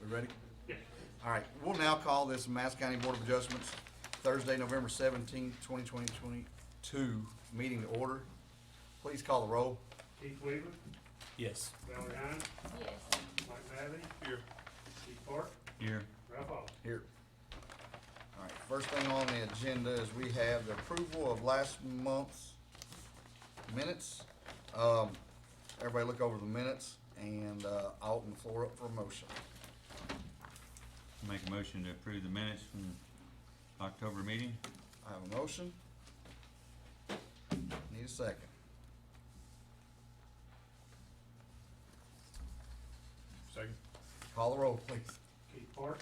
We ready? Yeah. All right, we'll now call this Madison County Board of Adjustments Thursday, November 17th, 2022 meeting to order. Please call the roll. Keith Weaver, Yes. Valerie Hines, Yes. Mike Madison. Here. Keith Park, Here. Ralph Hall. Here. All right, first thing on the agenda is we have the approval of last month's minutes. Everybody look over the minutes, and I'll open the floor up for a motion. Make a motion to approve the minutes from October meeting. I have a motion. Need a second. Second. Call the roll, please. Keith Park,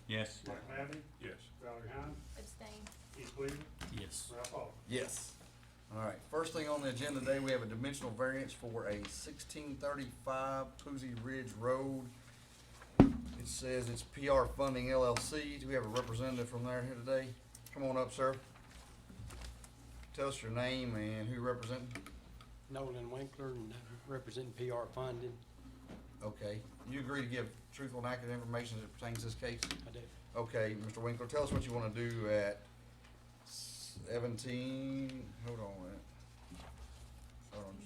Yes. Mike Madison, Yes. Valerie Hines, Abstain. Keith Weaver, Yes. Ralph Hall. Yes. All right, first thing on the agenda today, we have a dimensional variance for a 1635 Poozy Ridge Road. It says it's PR Funding LLC. Do we have a representative from there here today? Come on up, sir. Tell us your name and who you represent. Nolan Winkler, and representing PR Funding. Okay, you agree to give truthful and accurate information as it pertains to this case? I do. Okay, Mr. Winkler, tell us what you wanna do at 17, hold on a minute. Hold on.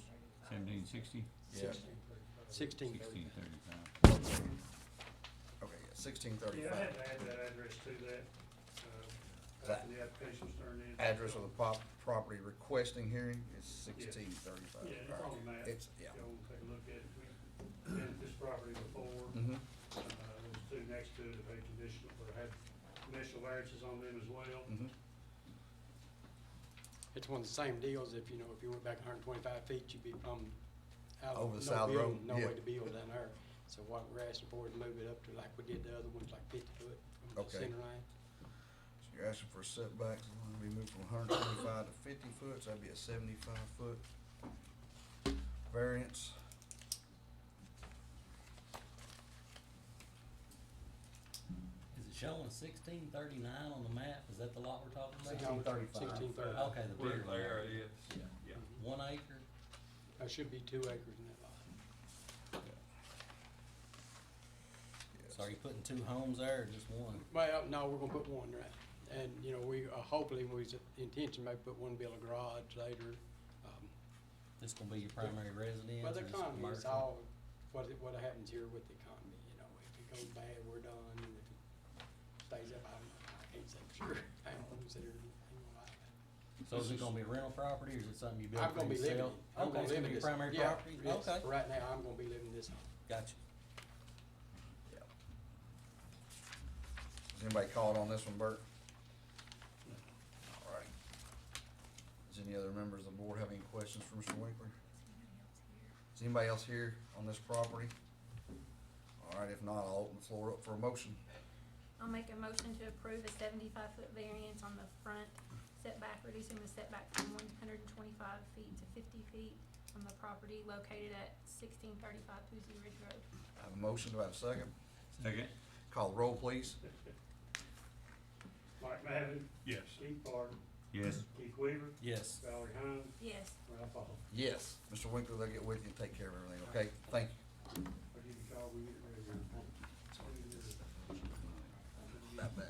1760. Yeah, 1630. 1635. okay, yeah, 1635. Yeah, I had to add that address to that, after the application was turned in. Address of the property requesting hearing is 1635. Yeah, it's on the map. It's, yeah. Y'all wanna take a look at it. We've been at this property before. Mm-hmm, Those two next to it have had conditional, or had conditional variances on them as well. mm-hmm. It's one of the same deals, if you went back 125 feet, you'd be out of Over the no side building, road, no yeah. way to build down there. So what we're asking for is move it up to like we did the other ones, like 50 foot from the Okay. center line. So you're asking for a setback, so we're gonna be moved from 125 to 50 foot, so that'd be a 75 foot variance. Is it showing 1639 on the map? Is that the lot we're talking about? 1635. 1630. Okay, the bigger lot. is. Yeah. 1 acre? There should be 2 acres in that lot. So are you putting 2 homes there or just one? Well, no, we're gonna put one, right? And, we, hopefully, we intention may put one, build a garage later. This gonna be your primary residence Well, or the just economy is commercial? all, what happens here with the economy, if it goes bad, we're done, and if it stays up, I can't say for sure. I don't consider it, So is it gonna be a rental property or is it something you build I'm for gonna be living yourself? in it. I'm Okay, gonna it's live gonna in be your this. primary Yeah, property? yes. Okay, For right now, I'm gonna be living in this home. gotcha. Yeah. Is anybody called on this one, Bert? All right. Does any other members of the board have any questions for Mr. Winkler? Is anybody else here on this property? All right, if not, I'll open the floor up for a motion. I'll make a motion to approve a 75-foot variance on the front setback, reducing the setback from 125 feet to 50 feet on the property located at 1635 Poozy Ridge Road. I have a motion, do I have a second? Second. Call the roll, please. Mike Madison, Yes. Keith Park, Yes. Keith Weaver, Yes. Valerie Hines, Yes. Ralph Hall. Yes. Mr. Winkler, they'll get with you and take care of everything, okay? Thank you. I'll give you a call, we get ready. Not bad.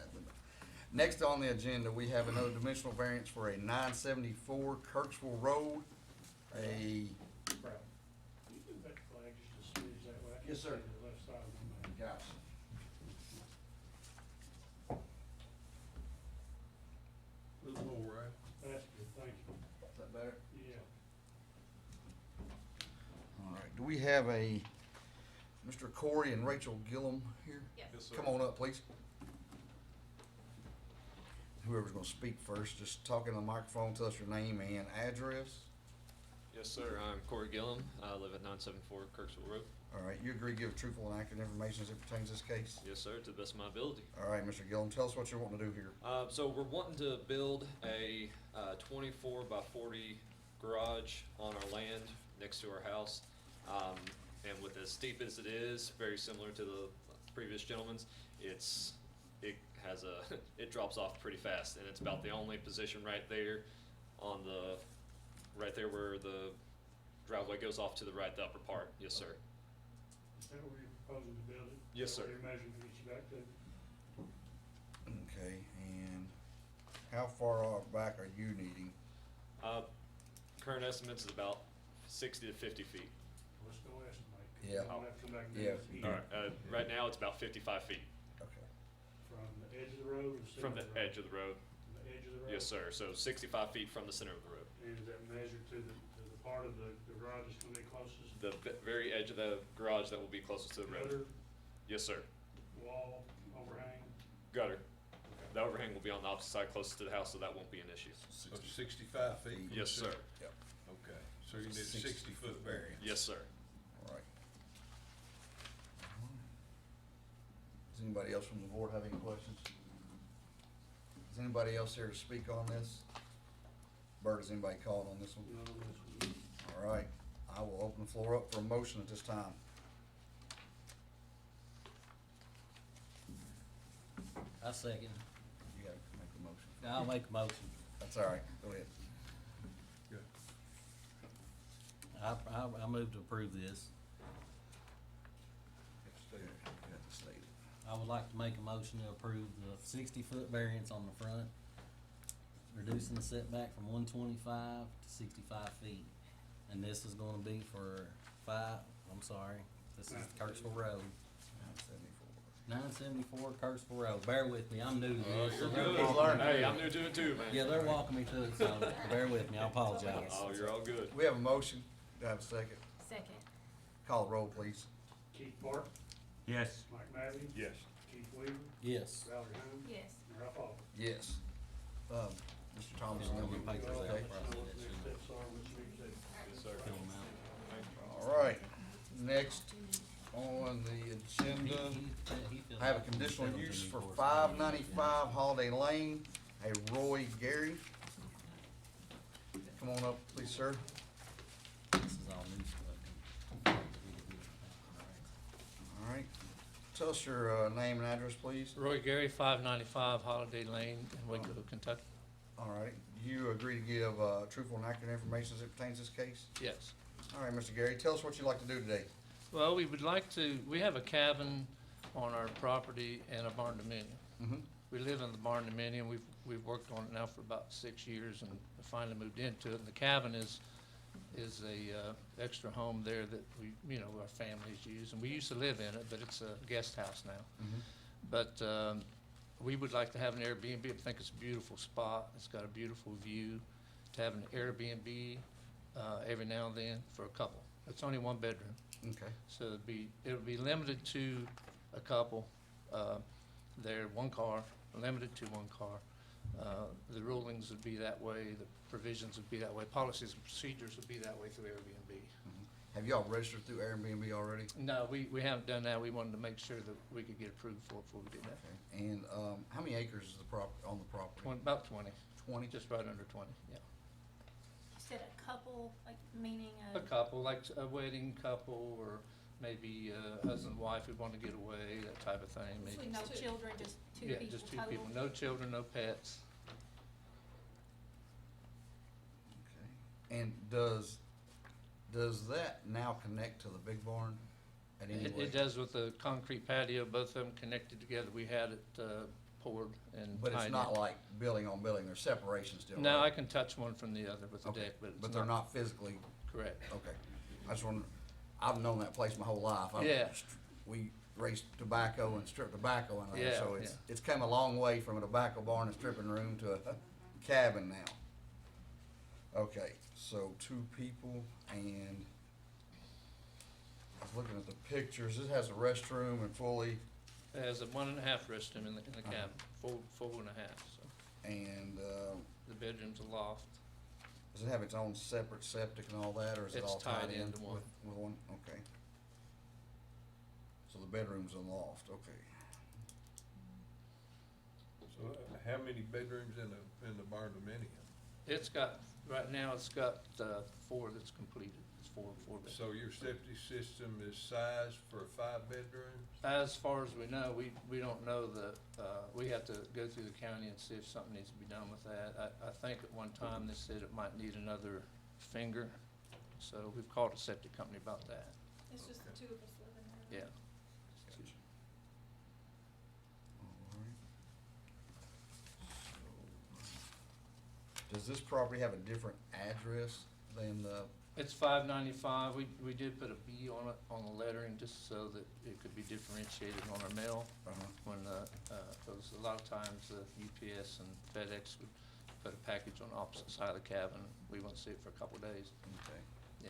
Next on the agenda, we have another dimensional variance for a 974 Kirksville Road. A, Ralph, can you move that flag just a smidge that way? I can't Yes, sir. see the left side of my map. gosh. That's good, thank you. Is that better? Yeah. All right, do we have a Mr. Corey and Rachel Gillum here? Yes. Come on up, please. Whoever's gonna speak first, just talk in the microphone, tell us your name and address. Yes, sir. I'm Corey Gillum. I live at 974 Kirksville Road. All right, you agree to give truthful and accurate information as it pertains to this case? Yes, sir, to the best of my ability. All right, Mr. Gillum, tell us what you're wanting to do here. So we're wanting to build a 24 by 40 garage on our land next to our house. And with as steep as it is, very similar to the previous gentleman's, it drops off pretty fast, and it's about the only position right there right there where the driveway goes off to the right, the upper part. Yes, sir. Is that where your proposing to build it. Yes, sir. Your measurement gets you back to. Okay, and how far back are you needing? Current estimates is about 60 to 50 feet. Let's go estimate. Yeah. I'll have to come back and Yeah. do this. All right, right now it's about 55 feet Okay. From the edge of the road or center from of the the road? edge of the road. From the edge of the road? Yes, sir. So 65 feet from the center of the road. And is that measured to the part of the garage that's gonna be closest? The very edge of the garage that will be closest to the road. Gutter, Yes, sir. wall, overhang? Gutter. The overhang will be on the opposite side closest to the house, so that won't be an issue. So 65 feet? from Yes, the sir. center. Yep. Okay, so you need a 60-foot variance? Yes, sir. All right. Does anybody else from the board have any questions? Is anybody else here to speak on this? Bert, has anybody called on this one? None on this one. All right, I will open the floor up for a motion at this time. I second. You gotta make the motion. I'll make a motion. That's all right, go ahead. Good. I move to approve this. You have to state it. I would like to make a motion to approve the 60-foot variance on the front, reducing the setback from 125 to 65 feet. And this is gonna be for this is Kirksville Road, 974 Kirksville Road. Bear with me, I'm new to this. so they're good. walking me Hey, through I'm it. new to it too, man. Yeah, they're walking me through it, so bear with me, I apologize. Oh, you're all good. We have a motion, do I have a second? Second. Call the roll, please. Keith Park, Yes. Mike Madden, Yes. Keith Weaver, Yes. Valerie Hunt, Yes. and Ralph Allen. Yes. Mr. Thomas, Yeah, and we then pay we for go, that. okay? Let us know what the next steps are, what you need to do. Yes, sir. Fill 'em out. All right, next on the agenda, I have a conditional use for 595 Holiday Lane, a Roy Gary. Come on up, please, sir. This is all new stuff. All right, tell us your name and address, please. Roy Gary, 595 Holiday Lane in Waco, Kentucky. All right, you agree to give truthful and accurate information as it pertains to this case? Yes. All right, Mr. Gary, tell us what you'd like to do today. Well, we would like to, we have a cabin on our property and a barn dominium. Mm-hmm. We live in the barn dominium. We've worked on it now for about 6 years and finally moved into it. And the cabin is a extra home there that our families use. And we used to live in it, but it's a guest house now. Mm-hmm. But we would like to have an Airbnb. I think it's a beautiful spot. It's got a beautiful view. To have an Airbnb every now and then for a couple. It's only one bedroom, Okay. so it'll be limited to a couple. There, one car, limited to one car. The rulings would be that way. The provisions would be that way. Policies and procedures would be that way through Airbnb. Mm-hmm. Have y'all registered through Airbnb already? No, we haven't done that. We wanted to make sure that we could get approved for it before we did that. Okay. And how many acres is on the property? About 20, 20? just right under 20, yeah. You said a couple, like meaning A couple, like a wedding couple, or maybe husband and wife who want to get away, that type of thing. so Maybe. no children, just two Yeah, people just two total? people, no children, no pets. Okay. And does that now connect to the big barn at any way? It does with the concrete patio, both of them connected together. We had it poured and But it's tied not in. like building on building, there's separation still, No, I right? can touch one from the other with the Okay, deck, but but it's they're not physically, correct. okay. I just wonder, I've known that place my whole life. Yeah. We raised tobacco and stripped tobacco in there, Yeah, so it's come a long way from a tobacco barn and stripping room to a cabin now. Okay, so 2 people, and I was looking at the pictures, it has a restroom and fully, It has a 1.5 restroom in the Uh-huh. cabin, full 1.5, so. and, The bedroom's a loft. does it have its own separate septic and all that, or is it It's all tied tied in into one. with one? Okay. So the bedroom's a loft, okay. So how many bedrooms in the barn dominium? It's got, right now, it's got 4 that's completed. It's four bedrooms. So your septic system is sized for 5 bedrooms? As far as we know, we don't know we have to go through the county and see if something needs to be done with that. I think at one time they said it might need another finger, so we've called a septic company about that, It's just the two of us living there. yeah. Does this property have a different address than the, It's 595. We did put a B on it, on the lettering, just so that it could be differentiated on our mail. When, because a lot of times UPS and FedEx would put a package on the opposite side of the cabin. We wouldn't see it for a couple of days. okay. Yeah.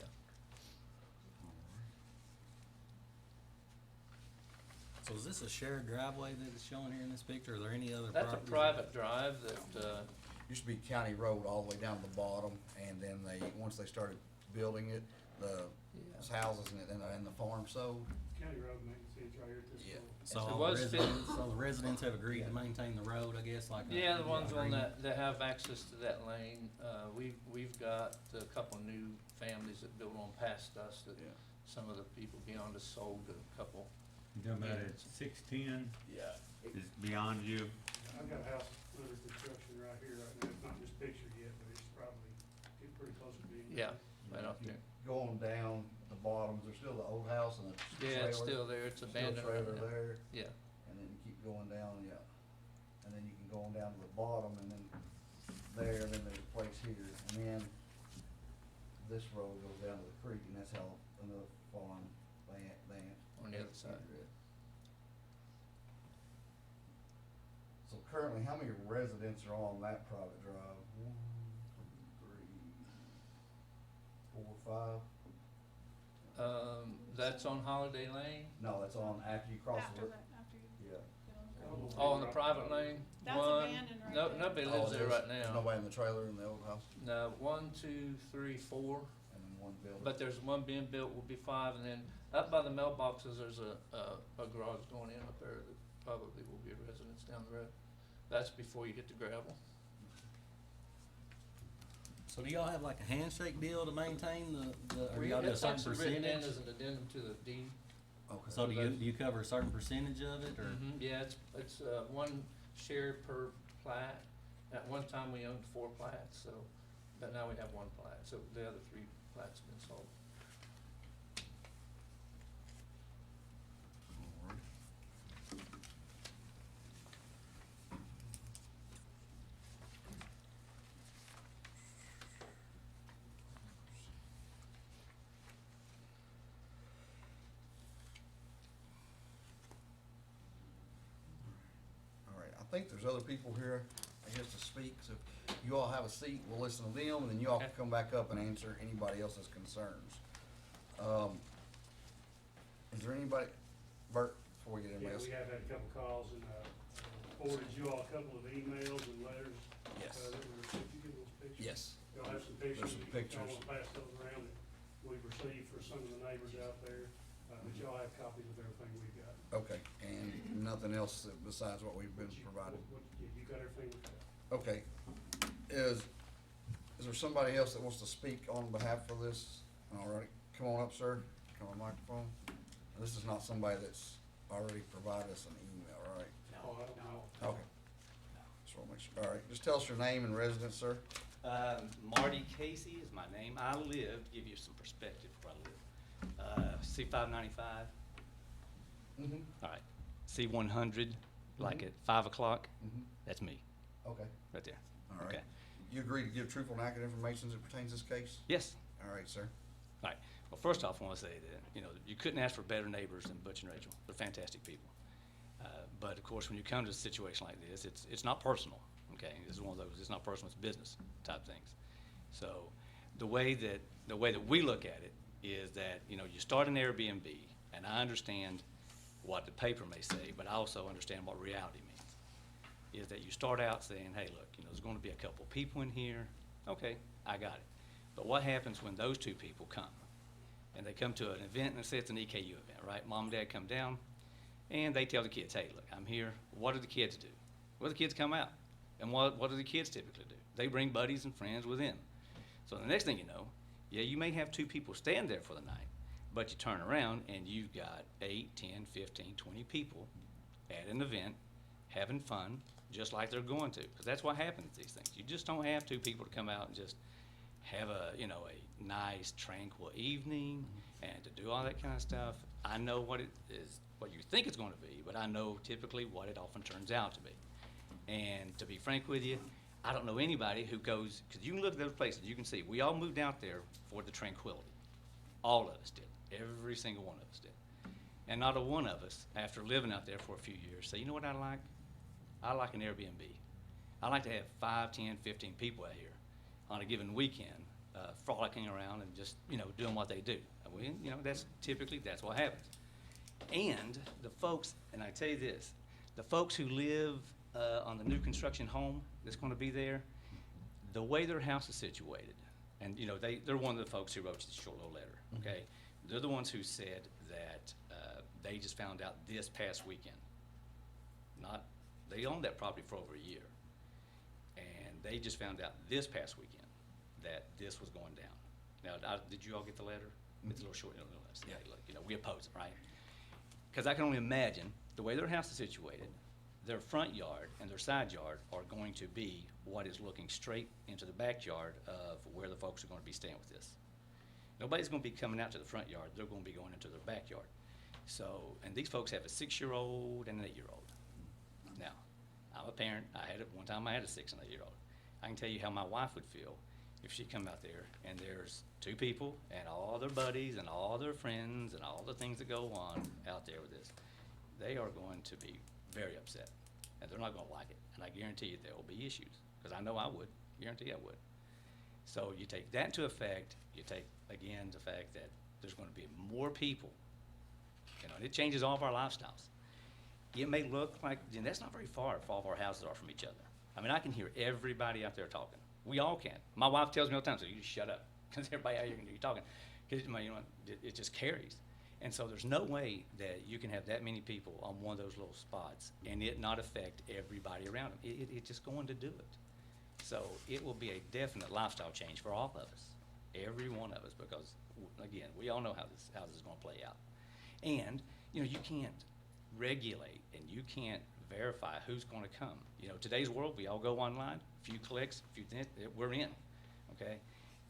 So is this a shared driveway that is shown here in this picture? Are there any other That's a properties? private drive that, Used to be county road all the way down to the bottom, and then once they started building it, the yeah. houses and the farm sold. County road maintenance is right here at this Yeah. point. So It all was the residents, so the residents have agreed to maintain the road, I guess, like. Yeah, the ones on agreement? that have access to that lane. We've got a couple new families that built on past us that Yeah. some of the people beyond us sold a couple. You talking about at 610 Yeah. is beyond you? I've got a house under construction right here right now. It's not just pictured yet, but it's probably getting pretty close to being. Yeah, right up there. Going down the bottoms, there's still the old house and the trailer. Yeah, it's still there. It's abandoned. Still right trailer now. there, Yeah. and then you keep going down, yeah. And then you can go on down to the bottom, and then there, and then there's a place here, and then this road goes down to the creek, and that's how another farm, land. On the other side. So currently, how many residents are on that private drive? 1, 2, 3, 4, 5? That's on Holiday Lane. No, that's on after you cross the. After that, after you Yeah. get on the Oh, on the private lane. That's One. abandoned right No, there. nobody Oh, lives there there's- right There's now. nobody in the trailer in the old house, No, 1, 2, 3, 4. and then one building. But there's one being built, will be 5, and then up by the mailboxes, there's a garage going in up there that probably will be a residence down the road. That's before you hit the gravel. So do y'all have like a handshake deal to maintain or y'all do a It's certain actually written in percentage? as an addendum to the deed. Okay. So do you cover a certain percentage of it, or? Yeah, it's one share per plat. At one time, we owned 4 plats, so, but now we have 1 plat, so the other 3 plats have been sold. All right, I think there's other people here, I guess, to speak, so if you all have a seat, we'll listen to them, and then you all can come back up and answer anybody else's concerns. Is there anybody, Bert, before we get Yeah, anybody else? we have had a couple calls and, forwarded you all a couple of emails and letters. Yes. That we received. You get those pictures? Yes. You'll have some pictures. There's some You can pictures. call and pass those around that we've received for some of the neighbors out there. But y'all have copies of everything we've got. Okay, and nothing else besides what we've been provided? You got everything we've got. Okay, is there somebody else that wants to speak on behalf of this? All right, come on up, sir, come on microphone. This is not somebody that's already provided us an email, right? Oh, I don't know. Okay. Just wanna make sure, all right, just tell us your name and residence, sir. Marty Casey is my name. I live, to give you some perspective where I live. C595, Mm-hmm. all right. C100, like at 5 o'clock, Mm-hmm. that's me, Okay, right there. all right. Okay. You agree to give truthful and accurate information as it pertains to this case? Yes, All right, sir. all right. Well, first off, I want to say that, you couldn't ask for better neighbors than Butch and Rachel. They're fantastic people. But of course, when you come to a situation like this, it's not personal, okay? This is one of those, it's not personal, it's business type things. So the way that we look at it is that, you start an Airbnb, and I understand what the paper may say, but I also understand what reality means. Is that you start out saying, hey, look, there's gonna be a couple people in here, okay, I got it. But what happens when those 2 people come? And they come to an event, and say it's an EKU event, right? Mom and dad come down, and they tell the kids, hey, look, I'm here. What do the kids do? Well, the kids come out. And what do the kids typically do? They bring buddies and friends with them. So the next thing you know, yeah, you may have 2 people stand there for the night, but you turn around and you've got 8, 10, 15, 20 people at an event having fun, just like they're going to. Because that's what happens with these things. You just don't have 2 people to come out and just have a nice, tranquil evening and to do all that kind of stuff. I know what it is, what you think it's going to be, but I know typically what it often turns out to be. And to be frank with you, I don't know anybody who goes, because you can look at those places, you can see, we all moved out there for the tranquility. All of us did. Every single one of us did. And not a one of us, after living out there for a few years, say, you know what I like? I like an Airbnb. I like to have 5, 10, 15 people out here on a given weekend, frolicking around and just, doing what they do. And we, that's what happens. And the folks, and I tell you this, the folks who live on the new construction home that's gonna be there, the way their house is situated, and they're one of the folks who wrote you the short little letter, okay? They're the ones who said that they just found out this past weekend. They owned that property for over a year. And they just found out this past weekend that this was going down. Now, did you all get the letter? It's a little short, yeah, look, we oppose it, right? Because I can only imagine the way their house is situated, their front yard and their side yard are going to be what is looking straight into the backyard of where the folks are going to be staying with this. Nobody's going to be coming out to the front yard. They're going to be going into their backyard. So, and these folks have a 6-year-old and an 8-year-old. Now, I'm a parent. One time I had a 6 and 8-year-old. I can tell you how my wife would feel if she come out there and there's 2 people and all their buddies and all their friends and all the things that go on out there with this. They are going to be very upset, and they're not going to like it. And I guarantee you there will be issues, because I know I would. Guarantee I would. So you take that into effect. You take, again, the fact that there's going to be more people. And it changes all of our lifestyles. It may look like, and that's not very far if all of our houses are from each other. I mean, I can hear everybody out there talking. We all can. My wife tells me all the time, so you just shut up, because everybody out here can hear you talking. Because it just carries. And so there's no way that you can have that many people on one of those little spots and it not affect everybody around them. It's just going to do it. So it will be a definite lifestyle change for all of us, every one of us, because, again, we all know how this is going to play out. And, you can't regulate and you can't verify who's going to come. Today's world, we all go online, a few clicks, we're in, okay?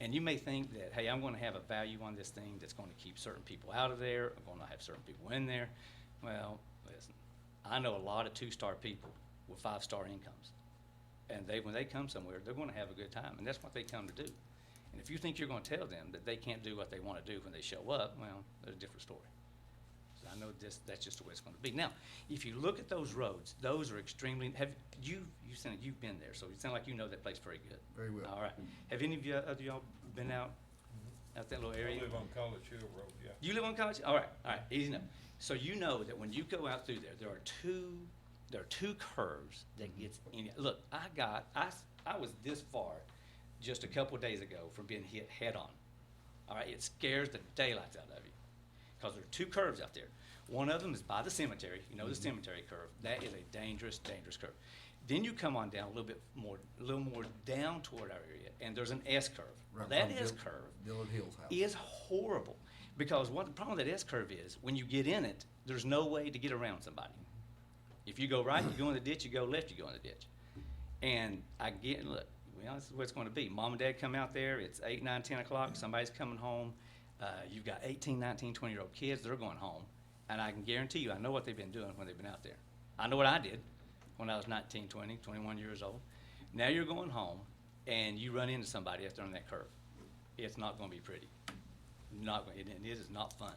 And you may think that, hey, I'm going to have a value on this thing that's going to keep certain people out of there. I'm going to have certain people in there. Well, listen, I know a lot of 2-star people with 5-star incomes. And when they come somewhere, they're going to have a good time. And that's what they come to do. And if you think you're going to tell them that they can't do what they want to do when they show up, well, there's a different story. So I know that's just the way it's going to be. Now, if you look at those roads, those are extremely, you sound like you've been there, so you sound like you know that place very good. Very well. All right. Have any of y'all been out that little area? I live on College Hill Road, yeah. You live on College? All right, easy enough. So you know that when you go out through there are two curves that gets in. Look, I was this far just a couple of days ago from being hit head on. All right, it scares the daylights out of you because there are 2 curves out there. One of them is by the cemetery. The cemetery curve. That is a dangerous, dangerous curve. Then you come on down a little more down toward our area, and there's an S curve. Right, That from S curve Dillard Hill's house. is horrible, because what the problem with that S curve is, when you get in it, there's no way to get around somebody. If you go right, you go in the ditch. You go left, you go in the ditch. And look, this is what it's going to be. Mom and Dad come out there. It's 8, 9, 10 o'clock. Somebody's coming home. You've got 18, 19, 20-year-old kids. They're going home. And I can guarantee you, I know what they've been doing when they've been out there. I know what I did when I was 19, 20, 21 years old. Now you're going home, and you run into somebody after on that curve. It's not going to be pretty. It is not fun.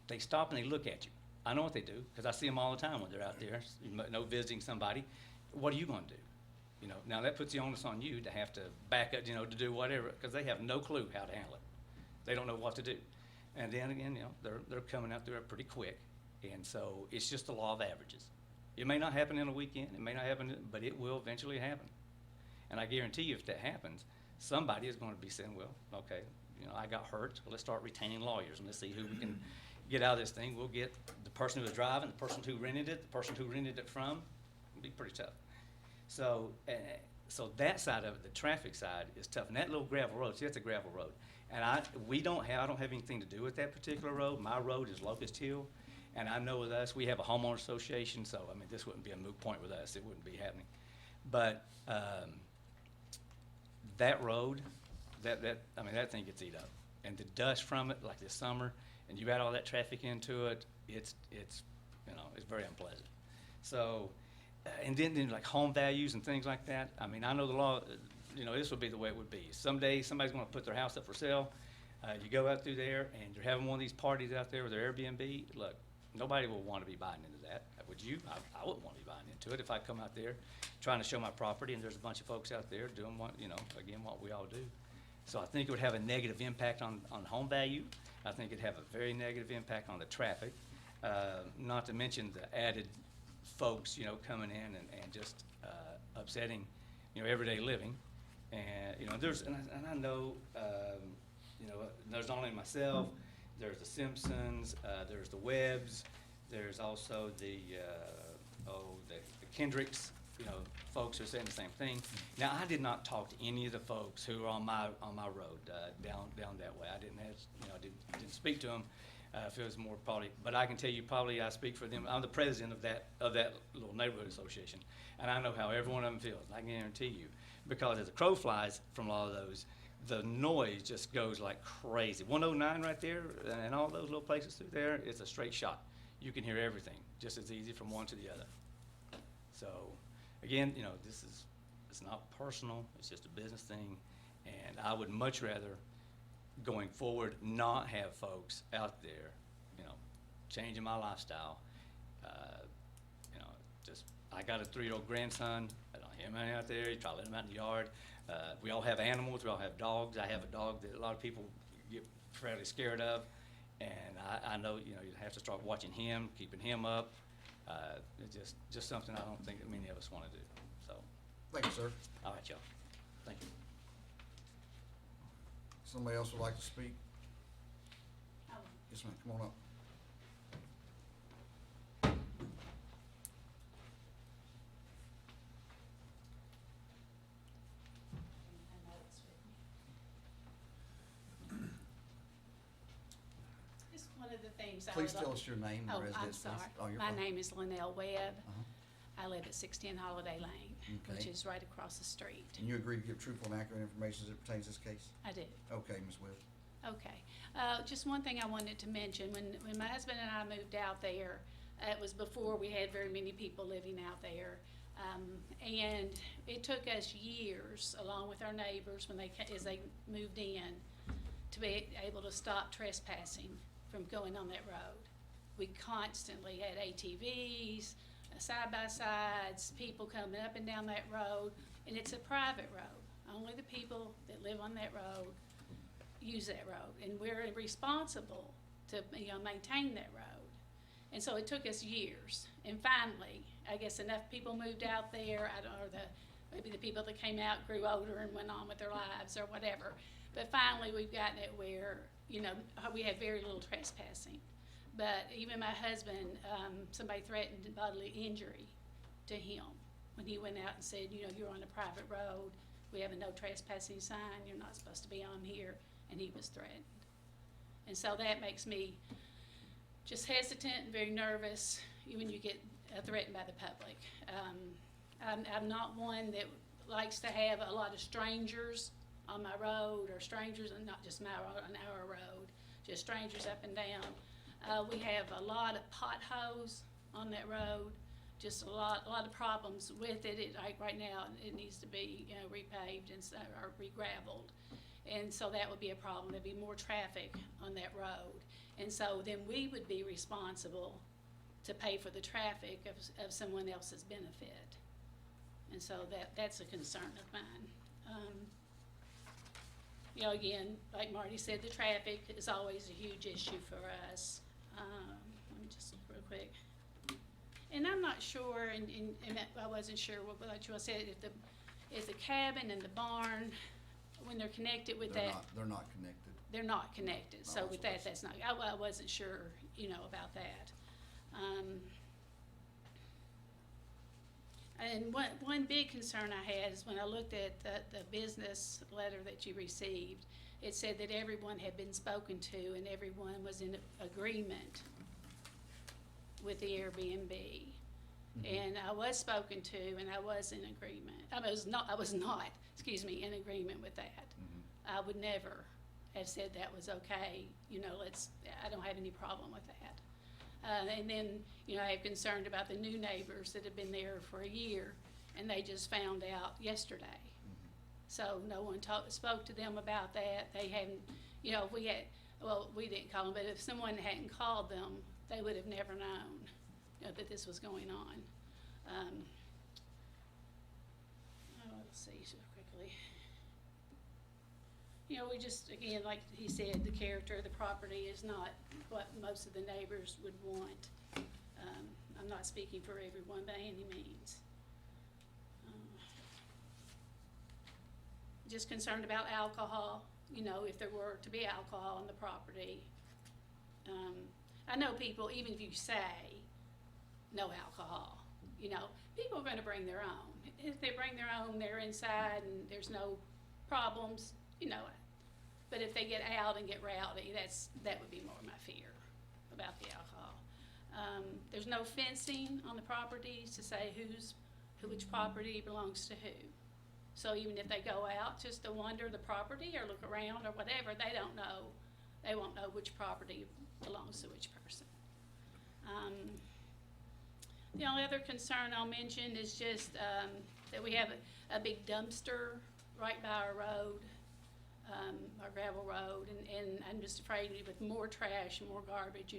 They stop and they look at you. I know what they do, because I see them all the time when they're out there, visiting somebody. What are you going to do? Now that puts the onus on you to have to back up, to do whatever, because they have no clue how to handle it. They don't know what to do. And then again, they're coming out there pretty quick. And so it's just the law of averages. It may not happen in a weekend, it may not happen, but it will eventually happen. And I guarantee you, if that happens, somebody is going to be saying, well, okay, I got hurt. Well, let's start retaining lawyers and let's see who we can get out of this thing. We'll get the person who was driving, the person who rented it, the person who rented it from. It'll be pretty tough. So that side of it, the traffic side, is tough. And that little gravel road, see, that's a gravel road. And I don't have anything to do with that particular road. My road is Locust Hill. And I know with us, we have a homeowner association, so this wouldn't be a moot point with us. It wouldn't be happening. But that road, that thing gets eat up. And the dust from it, like this summer, and you add all that traffic into it, it's very unpleasant. So and then like home values and things like that. I mean, I know the law, you know, this would be the way it would be. Someday, somebody's gonna put their house up for sale. You go out through there and you're having one of these parties out there with their Airbnb. Look, nobody will want to be buying into that. Would you? I wouldn't want to be buying into it if I come out there trying to show my property and there's a bunch of folks out there doing what, you know, again, what we all do. So I think it would have a negative impact on home value. I think it'd have a very negative impact on the traffic, not to mention the added folks, you know, coming in and just upsetting, you know, everyday living. And, you know, and I know, you know, there's not only myself, there's the Simpsons, there's the Webbs, there's also the Kendricks, you know, folks who are saying the same thing. Now, I did not talk to any of the folks who are on my road, down that way. I didn't have, you know, I didn't speak to them. If it was more probably, but I can tell you probably I speak for them. I'm the president of that little neighborhood association, and I know how every one of them feels. I can guarantee you, because as a crow flies from a lot of those, the noise just goes like crazy. 109 right there, and all those little places through there, it's a straight shot. You can hear everything just as easy from one to the other. So, again, you know, it's not personal. It's just a business thing, and I would much rather, going forward, not have folks out there, you know, changing my lifestyle. You know, just, I got a 3-year-old grandson. I don't hear him out there. You try to let him out in the yard. We all have animals. We all have dogs. I have a dog that a lot of people get fairly scared of. And I know, you know, you have to start watching him, keeping him up. It's just something I don't think that many of us want to do. So, Thank you, sir. all right, y'all. Thank you. Somebody else would like to speak? Yes, ma'am, come on up. Just one of the things I Please would tell like- us your name and Oh, residence. I'm please. sorry. Oh, you're My fine. name is Linnell Webb. Uh-huh. I live at 610 Holiday Lane, which Okay. is right across the street. And you agree to give truthful and accurate information as it pertains to this case? I do. Okay, Ms. Webb. Okay. Just one thing I wanted to mention, when my husband and I moved out there, it was before we had very many people living out there. And it took us years, along with our neighbors, as they moved in, to be able to stop trespassing from going on that road. We constantly had ATVs, side-by-sides, people coming up and down that road, and it's a private road. Only the people that live on that road use that road, and we're responsible to, you know, maintain that road. And so it took us years, and finally, I guess enough people moved out there, maybe the people that came out grew older and went on with their lives or whatever. But finally, we've gotten it where, you know, we have very little trespassing. But even my husband, somebody threatened bodily injury to him when he went out and said, you know, you're on a private road, we have a no trespassing sign, you're not supposed to be on here, and he was threatened. And so that makes me just hesitant and very nervous when you get threatened by the public. I'm not one that likes to have a lot of strangers on my road, or strangers, and not just my road, on our road, just strangers up and down. We have a lot of potholes on that road, just a lot of problems with it. Like right now, it needs to be, you know, repaved and or re-gravelled. And so that would be a problem. There'd be more traffic on that road. And so then we would be responsible to pay for the traffic of someone else's benefit. And so that's a concern of mine. You know, again, like Marty said, the traffic is always a huge issue for us. Let me just look real quick. And I'm not sure, and I wasn't sure what you all said, if the cabin and the barn, when they're connected with that. They're not connected. They're not connected, so Not with that, that's not, I wasn't sure, you know, about that. And one big concern I had is when I looked at the business letter that you received, it said that everyone had been spoken to and everyone was in agreement with the Airbnb. And I was spoken to and I was in agreement. I was not, in agreement with that. I would never have said that was okay, you know, I don't have any problem with that. And then, I'm concerned about the new neighbors that have been there for a year, and they just found out yesterday. So no one spoke to them about that. They hadn't, if we had, well, we didn't call them, but if someone hadn't called them, they would have never known, that this was going on. Let's see so quickly. We just, again, like he said, the character of the property is not what most of the neighbors would want. I'm not speaking for everyone by any means. Just concerned about alcohol, if there were to be alcohol on the property. I know people, even if you say no alcohol, people are gonna bring their own. If they bring their own, they're inside and there's no problems, but if they get out and get rowdy, that would be more my fear about the alcohol. There's no fencing on the properties to say which property belongs to who. So even if they go out just to wander the property or look around or whatever, they don't know. They won't know which property belongs to which person. The only other concern I'll mention is just that we have a big dumpster right by our road, our gravel road, and I'm just afraid with more trash and more garbage,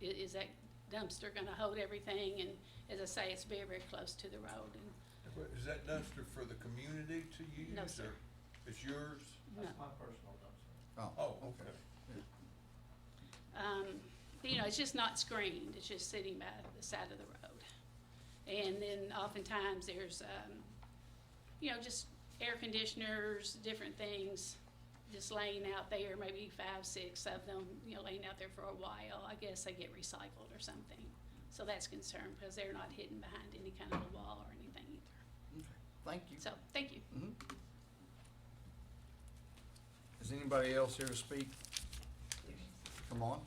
is that dumpster gonna hold everything? And as I say, it's very, very close to the road. And Is that dumpster for the community to use? No, sir. Or it's yours? no. my personal dumpster. Oh, okay. It's just not screened, it's just sitting by the side of the road. And then oftentimes there's, just air conditioners, different things, just laying out there, maybe 5, 6 of them, laying out there for a while. I guess they get recycled or something. So that's concerned, because they're not hidden behind any kind of a wall or anything either. Okay, thank you. So, thank you. Mhm. Is anybody else here to speak? Come on.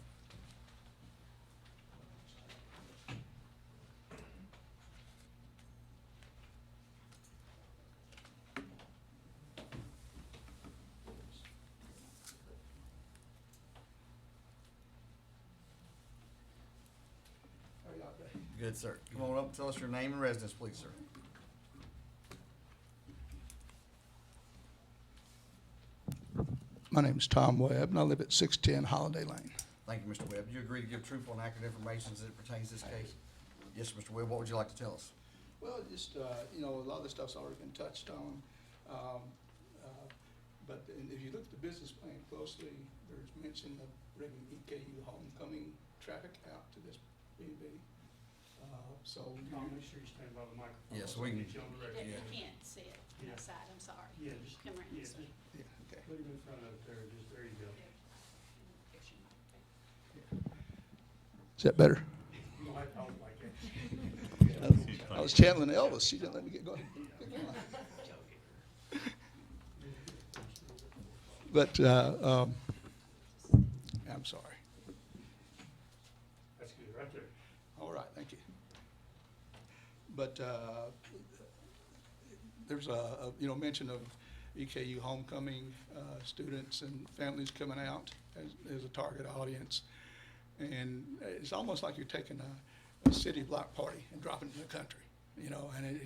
Good, sir. Come on up and tell us your name and residence, please, sir. My name is Tom Webb, and I live at 610 Holiday Lane. Thank you, Mr. Webb. Do you agree to give truthful and accurate information as it pertains to this case? Yes, Mr. Webb, what would you like to tell us? Well, just, a lot of this stuff's already been touched on. But if you look at the business plan closely, there's mention of bringing EKU homecoming traffic out to this B&B. So. Tom, make sure you stand by the microphone. Yes, so we can- get you on the record. You can't sit on Yeah. the side, I'm sorry. Yeah, just, Come around yeah, this way. just Yeah, okay. put him in front of it there, there you go. Is that better? You don't have to hold like that. I was channeling Elvis. She didn't let me get going. But, I'm sorry. That's good, right there. All right, thank you. But there's a mention of EKU homecoming students and families coming out as a target audience. And it's almost like you're taking a city block party and dropping it in the country, and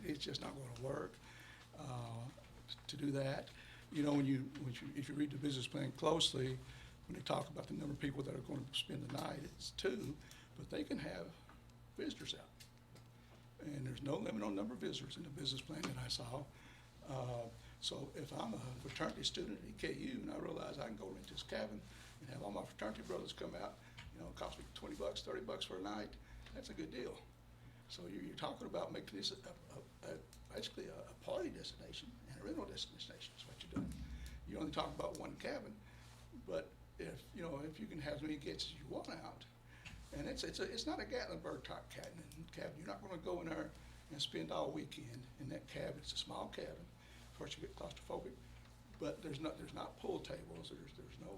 it's just not going to work to do that. If you read the business plan closely, when they talk about the number of people that are going to spend the night, it's 2, but they can have visitors out. And there's no limit on number of visitors in the business plan that I saw. So if I'm a fraternity student at EKU and I realize I can go into this cabin and have all my fraternity brothers come out, it costs me $20, $30 for a night, that's a good deal. So you're talking about making this basically a party destination and a rental destination is what you're doing. You're only talking about one cabin, but if you can have as many kids as you want out, and it's not a Gatlinburg type cabin. You're not going to go in there and spend all weekend in that cabin. It's a small cabin. Of course, you get claustrophobic, but there's not pool tables. There's no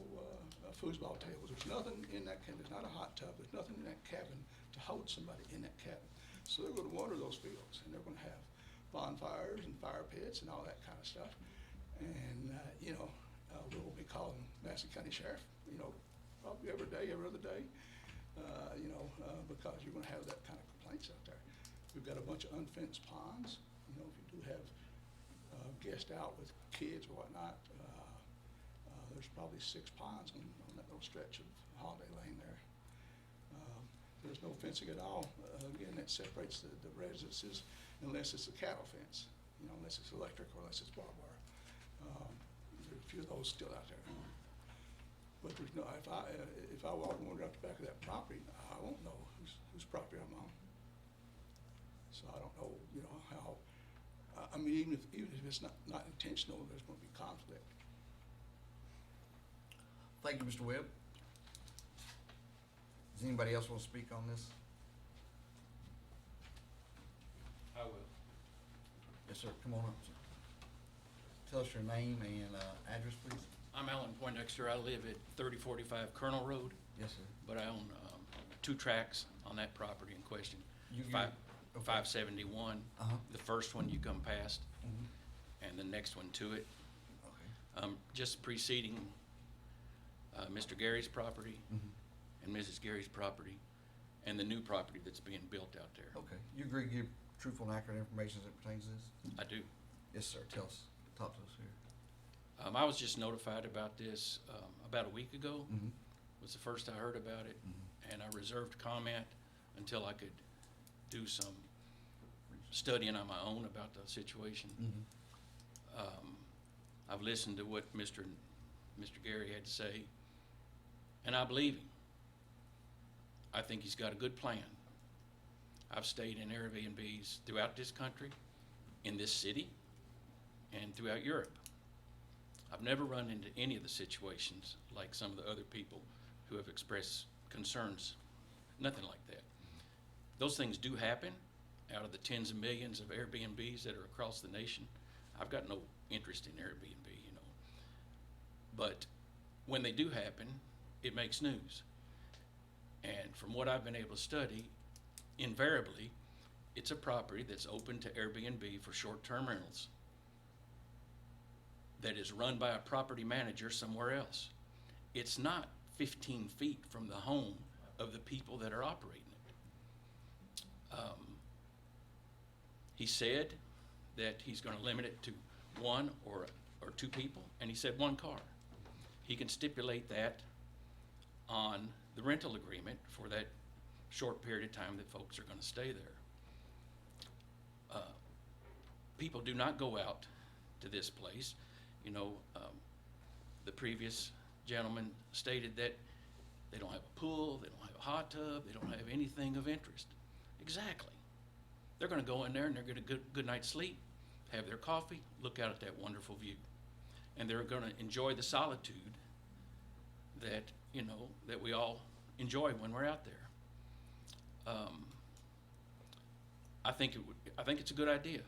foosball tables. There's nothing in that cabin. There's not a hot tub. There's nothing in that cabin to hold somebody in that cabin. So they're going to wander those fields, and they're going to have bonfires and fire pits and all that kind of stuff. And we'll be calling Madison County Sheriff, probably every day, every other day, because you're gonna have that kind of complaints out there. We've got a bunch of unfenced ponds, if you do have, guests out with kids or whatnot, there's probably 6 ponds on that little stretch of Holiday Lane there. There's no fencing at all. Again, that separates the residences unless it's a cattle fence, unless it's electric or unless it's barbed wire. There's a few of those still out there. But there's no, if I walk and wander out the back of that property, I won't know whose property I'm on. So I don't know, how, I mean, even if it's not intentional, there's gonna be conflict. Thank you, Mr. Webb. Does anybody else want to speak on this? I will. Yes, sir. Come on up, sir. Tell us your name and address, please. I'm Alan Poindexter. I live at 3045 Colonel Road, Yes, sir. but I own 2 tracts on that property in question. You- Five- okay. 571, Uh-huh. the first one you come past, Mhm. and the next one to it. Okay. Just preceding Mr. Gary's property Mhm. and Mrs. Gary's property, and the new property that's being built out there. Okay. You agree to give truthful and accurate information as it pertains to this? I do. Yes, sir. Tell us. Talk to us here. I was just notified about this about a week ago, Mm-hmm. was the first I heard about it, and I reserved comment until I could do some studying on my own about the situation. Mm-hmm. I've listened to what Mr. Gary had to say, and I believe him. I think he's got a good plan. I've stayed in Airbnbs throughout this country, in this city, and throughout Europe. I've never run into any of the situations like some of the other people who have expressed concerns. Nothing like that. Those things do happen out of the tens of millions of Airbnbs that are across the nation. I've got no interest in Airbnb, But when they do happen, it makes news. And from what I've been able to study, invariably, it's a property that's open to Airbnb for short-term rentals that is run by a property manager somewhere else. It's not 15 feet from the home of the people that are operating it. He said that he's going to limit it to 1 or 2 people, and he said 1 car. He can stipulate that on the rental agreement for that short period of time that folks are going to stay there. People do not go out to this place. The previous gentleman stated that they don't have a pool, they don't have a hot tub, they don't have anything of interest. Exactly. They're going to go in there and they're going to get a good night's sleep, have their coffee, look out at that wonderful view. And they're going to enjoy the solitude that, that we all enjoy when we're out there. I think it's a good idea.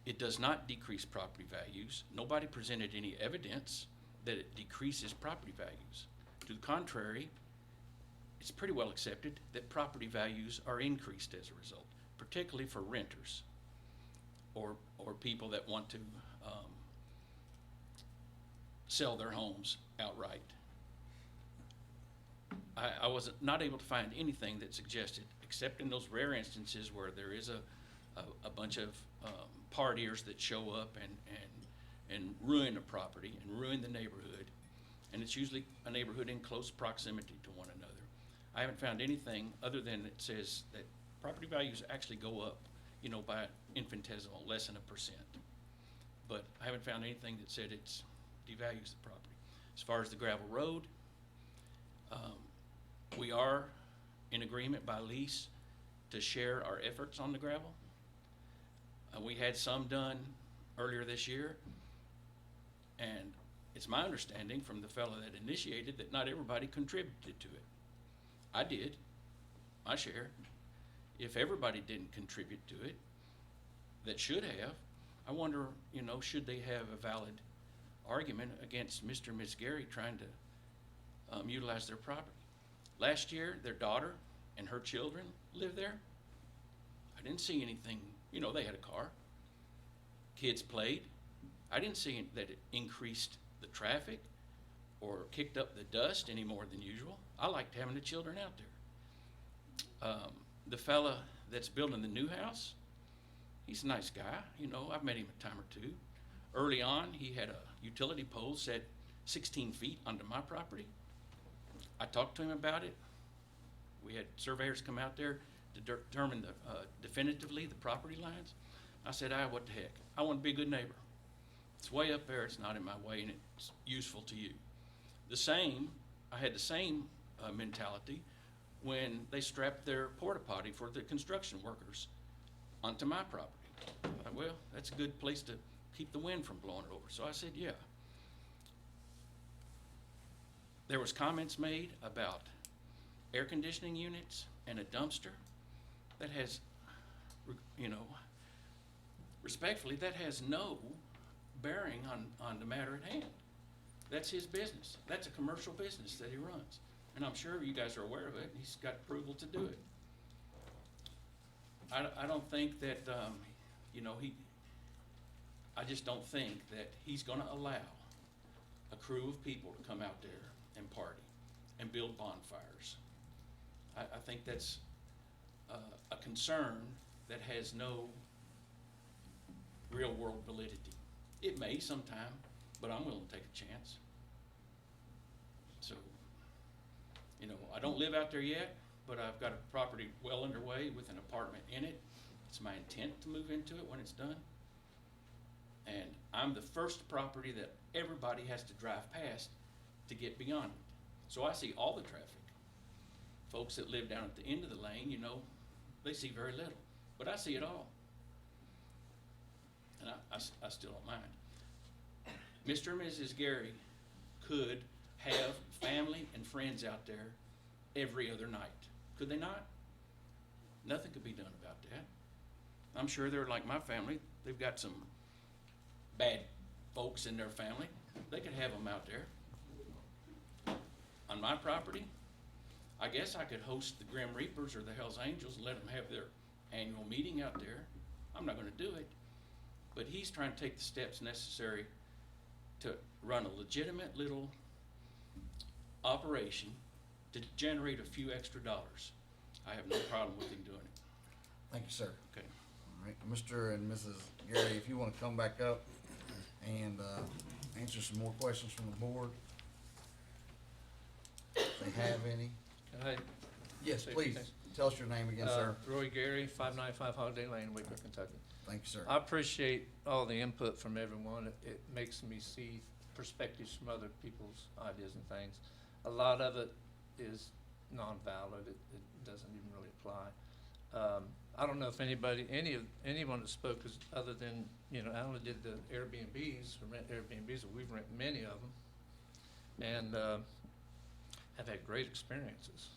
It does not decrease property values. Nobody presented any evidence that it decreases property values. To the contrary, it's pretty well accepted that property values are increased as a result, particularly for renters or people that want to sell their homes outright. I was not able to find anything that suggested, except in those rare instances where there is a bunch of partiers that show up and ruin a property and ruin the neighborhood, and it's usually a neighborhood in close proximity to one another. I haven't found anything other than it says that property values actually go up, by infinitesimal, less than 1%. But I haven't found anything that said it's devalues the property. As far as the gravel road, we are in agreement by lease to share our efforts on the gravel. We had some done earlier this year, and it's my understanding from the fellow that initiated that not everybody contributed to it. I did, my share. If everybody didn't contribute to it, that should have, I wonder, should they have a valid argument against Mr. and Ms. Gary trying to utilize their property? Last year, their daughter and her children lived there. I didn't see anything, they had a car. Kids played. I didn't see that it increased the traffic or kicked up the dust any more than usual. I liked having the children out there. The fella that's building the new house, he's a nice guy, you know, I've met him a time or two. Early on, he had a utility pole set 16 feet onto my property. I talked to him about it. We had surveyors come out there to determine definitively the property lines. I said, what the heck? I want to be a good neighbor. It's way up there, it's not in my way, and it's useful to you. I had the same mentality when they strapped their porta potty for the construction workers onto my property. I thought, well, that's a good place to keep the wind from blowing it over. So I said, yeah. There was comments made about air conditioning units and a dumpster that has, you know, respectfully, that has no bearing on the matter at hand. That's his business. That's a commercial business that he runs. And I'm sure you guys are aware of it. He's got approval to do it. I don't think that, you know, I just don't think that he's gonna allow a crew of people to come out there and party and build bonfires. I think that's a concern that has no real world validity. It may sometime, but I'm willing to take a chance. So, you know, I don't live out there yet, but I've got a property well underway with an apartment in it. It's my intent to move into it when it's done. And I'm the first property that everybody has to drive past to get beyond it. So I see all the traffic. Folks that live down at the end of the lane, you know, they see very little, but I see it all. And I still don't mind. Mr. and Mrs. Gary could have family and friends out there every other night. Could they not? Nothing could be done about that. I'm sure they're like my family. They've got some bad folks in their family. They could have them out there. On my property, I guess I could host the Grim Reapers or the Hells Angels and let them have their annual meeting out there. I'm not gonna do it. But he's trying to take the steps necessary to run a legitimate little operation to generate a few extra dollars. I have no problem with him doing it. Thank you, sir. Okay. All right, Mr. and Mrs. Gary, if you want to come back up and answer some more questions from the board. If they have any. Can I Yes, say a few please. things? Tell us your name again, sir. Roy Gary, 595 Holiday Lane, Waco, Kentucky. Thank you, sir. I appreciate all the input from everyone. It makes me see perspectives from other people's ideas and things. A lot of it is non-valid. It doesn't even really apply. I don't know if anyone that spoke is other than, you know, Alan did the Airbnbs, rent Airbnbs, and we've rented many of them, and have had great experiences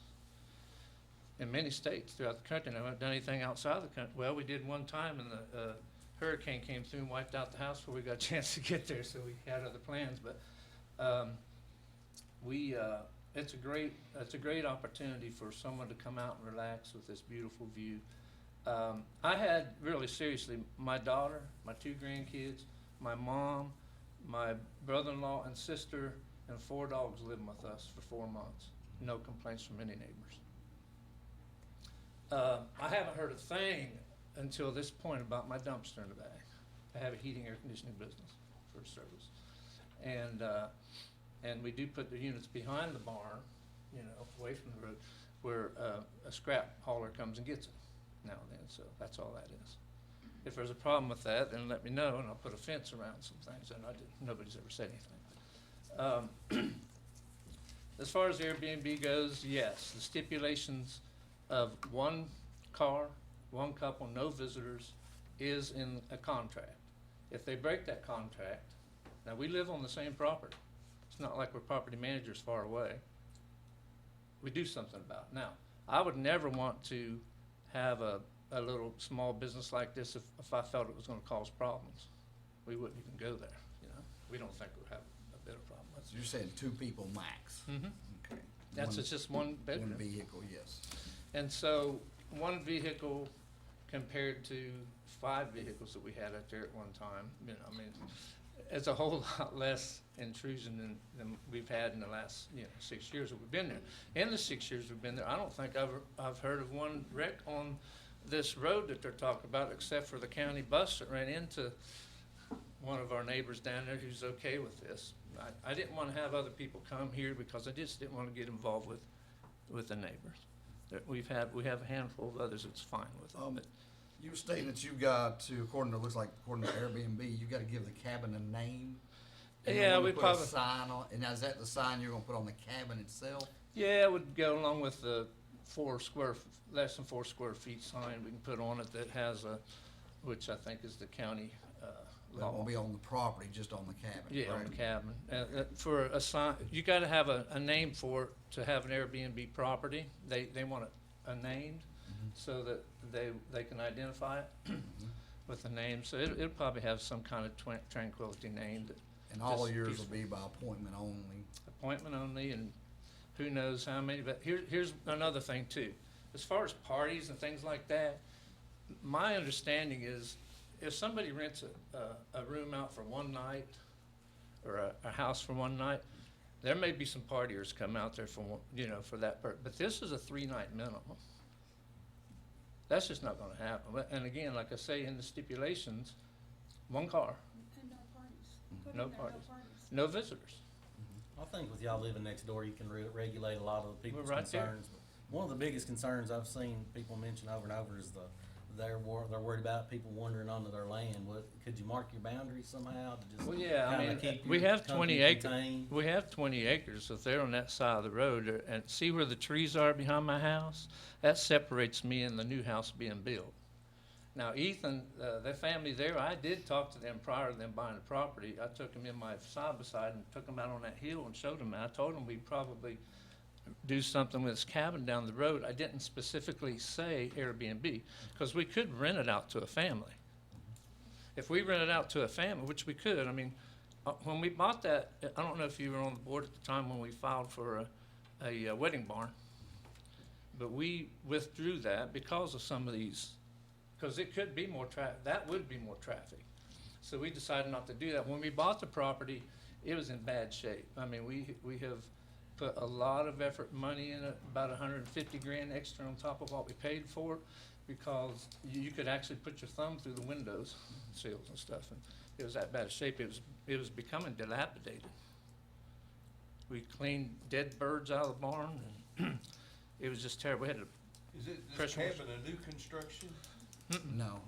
in many states throughout the country. And I haven't done anything outside the country. Well, we did one time, and the hurricane came through and wiped out the house before we got a chance to get there, so we had other plans. But it's a great opportunity for someone to come out and relax with this beautiful view. I had, really seriously, my daughter, my 2 grandkids, my mom, my brother-in-law and sister, and 4 dogs living with us for 4 months. No complaints from any neighbors. I haven't heard a thing until this point about my dumpster in the back. I have a heating air conditioning business for service. And we do put the units behind the barn, you know, away from the road, where a scrap hauler comes and gets it now and then. So that's all that is. If there's a problem with that, then let me know, and I'll put a fence around some things. And nobody's ever said anything. As far as Airbnb goes, yes, the stipulations of 1 car, 1 couple, no visitors is in a contract. If they break that contract, now we live on the same property. It's not like we're property managers far away. We do something about it. Now, I would never want to have a little small business like this if I felt it was gonna cause problems. We wouldn't even go there, you know? We don't think we'll have a bit of problem. So you're saying 2 people max? Mm-hmm. Okay. That's just one bedroom. 1 vehicle, yes. And so 1 vehicle compared to 5 vehicles that we had out there at one time, you know, I mean, it's a whole lot less intrusion than we've had in the last, 6 years that we've been there. In the 6 years we've been there, I don't think I've heard of one wreck on this road that they're talking about, except for the county bus that ran into one of our neighbors down there who's okay with this. I didn't want to have other people come here because I just didn't want to get involved with the neighbors. We have a handful of others that's fine with it. But You were stating that you got to, according to Airbnb, you gotta give the cabin a name. And Yeah, then we put probably- a sign on, and now is that the sign you're gonna put on the cabin itself? yeah, it would go along with the less than 4 square feet sign we can put on it that has which I think is the county That law. won't be on the property, just on the cabin, Yeah, on the correct? cabin. For a sign, you gotta have a name for it to have an Airbnb property. They want it a named so that they can identify it with the name. So it'll probably have some kind of tranquility name that. And all just of yours will peaceful. be by appointment only. Appointment only, and who knows how many, but here's another thing too. As far as parties and things like that, my understanding is if somebody rents a room out for one night or a house for one night, there may be some partiers come out there for for that purpose, but this is a 3-night minimum. That's just not gonna happen. And again, like I say, in the stipulations, 1 car, And no parties. Put No in there, parties. parties. no visitors. I think with y'all living next door, you can regulate a lot of the people's We're right there. concerns. One of the biggest concerns I've seen people mention over and over is they're worried about people wandering onto their land. Could you mark your boundaries somehow to just Well, yeah, I kinda mean, keep we your have 20 company acres. contained? We have 20 acres. If they're on that side of the road, and see where the trees are behind my house? That separates me and the new house being built. Now, Ethan, their family there, I did talk to them prior to them buying the property. I took them in my side-by-side and took them out on that hill and showed them. And I told them we'd probably do something with this cabin down the road. I didn't specifically say Airbnb, because we could rent it out to a family. If we rent it out to a family, which we could, I mean, when we bought that, I don't know if you were on the board at the time when we filed for a wedding barn, but we withdrew that because of some of these, because it could be more that would be more traffic. So we decided not to do that. When we bought the property, it was in bad shape. I mean, we have put a lot of effort, money in it, about 150 grand extra on top of what we paid for it, because you could actually put your thumb through the windows sills and stuff, and it was that bad a shape. It was becoming dilapidated. We cleaned dead birds out of the barn, and it was just terrible. We had to Is this Pressure was- cabin a new construction? No,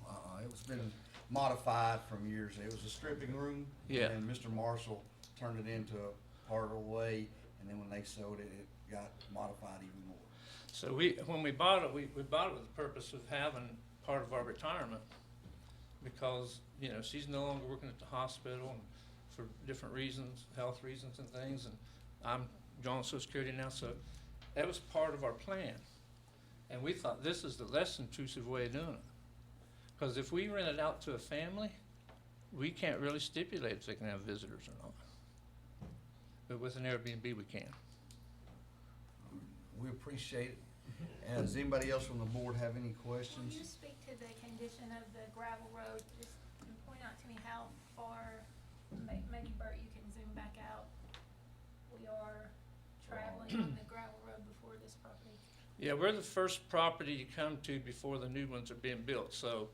it was been modified from years. It was a stripping room. Yeah. And Mr. Marshall turned it into a part of the way, and then when they sold it, it got modified even more. So when we bought it, we bought it with the purpose of having part of our retirement, because, she's no longer working at the hospital and for different reasons, health reasons and things, and I'm on Social Security now, so that was part of our plan. And we thought this is the less intrusive way of doing it. Because if we rent it out to a family, we can't really stipulate if they can have visitors or not. But with an Airbnb, we can. We appreciate it. And does anybody else from the board have any Will questions? you speak to the condition of the gravel road, just point out to me how far, maybe Bert, you can zoom back out, we are traveling on the gravel road before this property? Yeah, we're the first property you come to before the new ones are being built, so,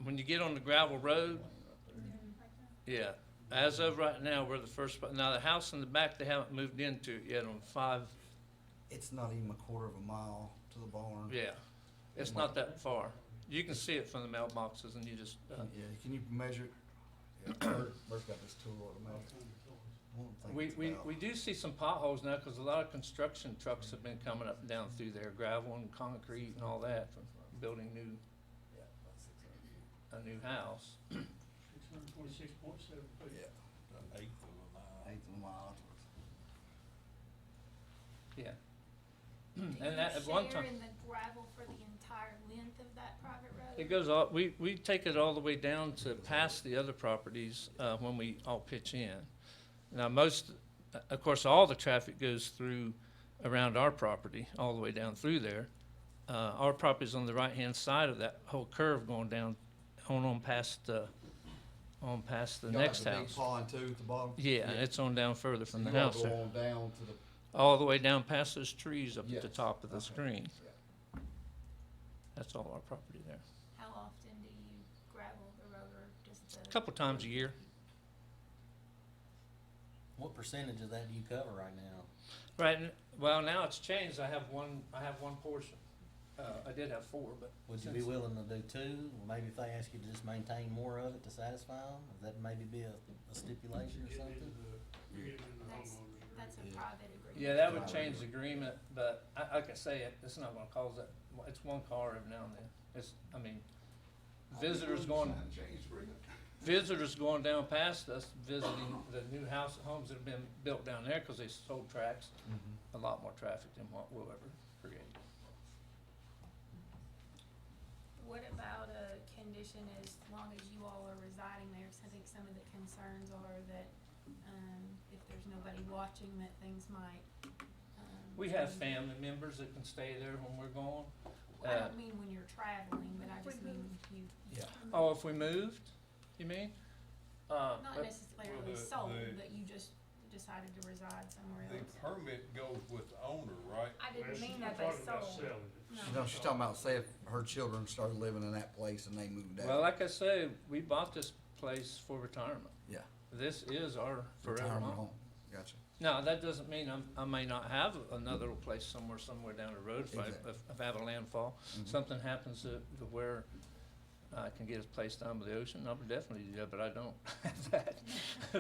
when you get on the gravel road, yeah, as of right now, we're the first, now the house in the back, they haven't moved into it yet on 5, It's not even a quarter of a mile to the barn. yeah, it's not that far. You can see it from the mailboxes and you just, Yeah, can you measure it? Yeah, Bert's got this tool automatic. we do see some potholes now, cause a lot of construction trucks have been coming up and down through there, gravel and concrete and all that, from building a new house. 626.7 feet. Yeah, An eighth of a mile. eighth of a mile. Yeah. Do And that, at you one share time, in the gravel for the entire length of that private road? it goes all, we take it all the way down to past the other properties, when we all pitch in. Now, of course, all the traffic goes through around our property, all the way down through there. Our property's on the right-hand side of that whole curve going down, on past, on past the Y'all have next the big house. pond too at the bottom? Yeah, and it's on down further from So the you all house go there. on down to the, All the way down past those trees up at the Yes. top of the Okay. screen. Yeah. That's all our property there. How often do you gravel the road or just the? A couple times a year. What percentage of that do you cover right now? Right, well, now it's changed. I have one portion. I did have 4, but. Would you be since- willing to do 2? Or maybe if they ask you to just maintain more of it to satisfy them, would that maybe be a stipulation or Getting something? into the, you're getting into the That's- homeowners. That's a Yeah. private agreement. Yeah, that would change the agreement, but like I say, it's not gonna cause that, it's one car every now and then. It's, I mean, visitors going, visitors going down past us, visiting the new homes that have been built down there, cause they sold tracks, a lot more traffic than what we'll ever create. What about a condition as long as you all are residing there? 'Cause I think some of the concerns are that, if there's nobody watching, that things might, We have change. family members that can stay there when we're gone. I don't mean when you're traveling, but I just mean you. Yeah. Oh, if we moved, you mean? Not But- necessarily the- sold, the- but you just decided to reside somewhere The else. permit goes with the owner, right? I didn't mean I'm that they talking about sold. selling it. No. No, she's talking about say if her children started living in that place and they moved out. Well, like I say, we bought this place for retirement. Yeah. This is our forever Retirement home. home. Gotcha. Now, that doesn't mean I may not have another place somewhere down the road if Exactly. if I have a landfall. Mhm. Something happens to where I can get a place down by the ocean, I would definitely do that, but I don't have that.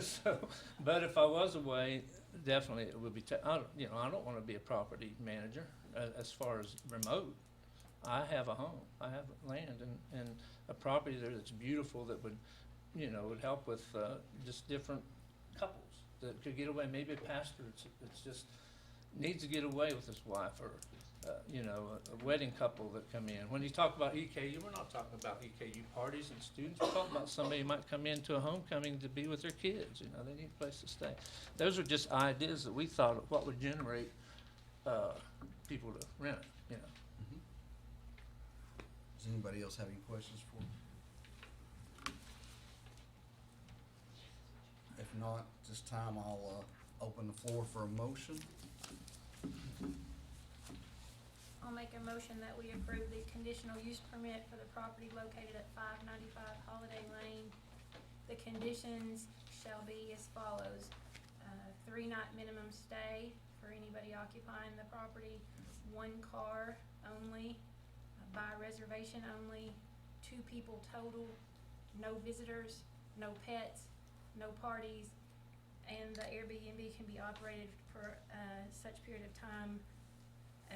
So, but if I was away, definitely it would be, I don't wanna be a property manager as far as remote. I have a home, I have land and a property there that's beautiful that would, would help with, just different couples that could get away, maybe a pastor it's just needs to get away with his wife or, a wedding couple that come in. When you talk about EKU, we're not talking about EKU parties and students, we're talking about somebody who might come into a homecoming to be with their kids, they need a place to stay. Those are just ideas that we thought of what would generate, people to rent it, Does anybody else have any questions for me? If not, this time I'll, open the floor for a motion. I'll make a motion that we approve the conditional use permit for the property located at 595 Holiday Lane. The conditions shall be as follows: 3-night minimum stay for anybody occupying the property, 1 car only, by reservation only, 2 people total, no visitors, no pets, no parties, and the Airbnb can be operated for such period of time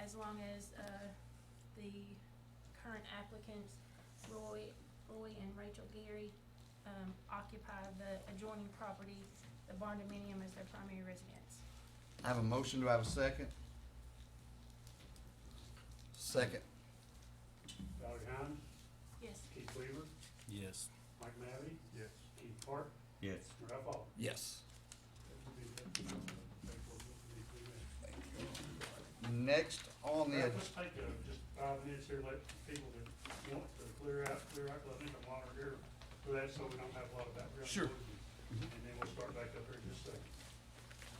as long as the current applicants, Roy and Rachel Geary, occupy the adjoining property, the barn dominium, as their primary residence. I have a motion, do I have a second? Second. Valerie Hines, Yes. Keith Weaver, Yes. Mike Mavety, Yes. Keith Park, Yes. Ralph Hall. Yes. Let's Next on the, take just 5 minutes here, let people that want to clear out, let me come water here for that, so we don't have a lot of background. Sure. noise. And then we'll start back up here in just a second.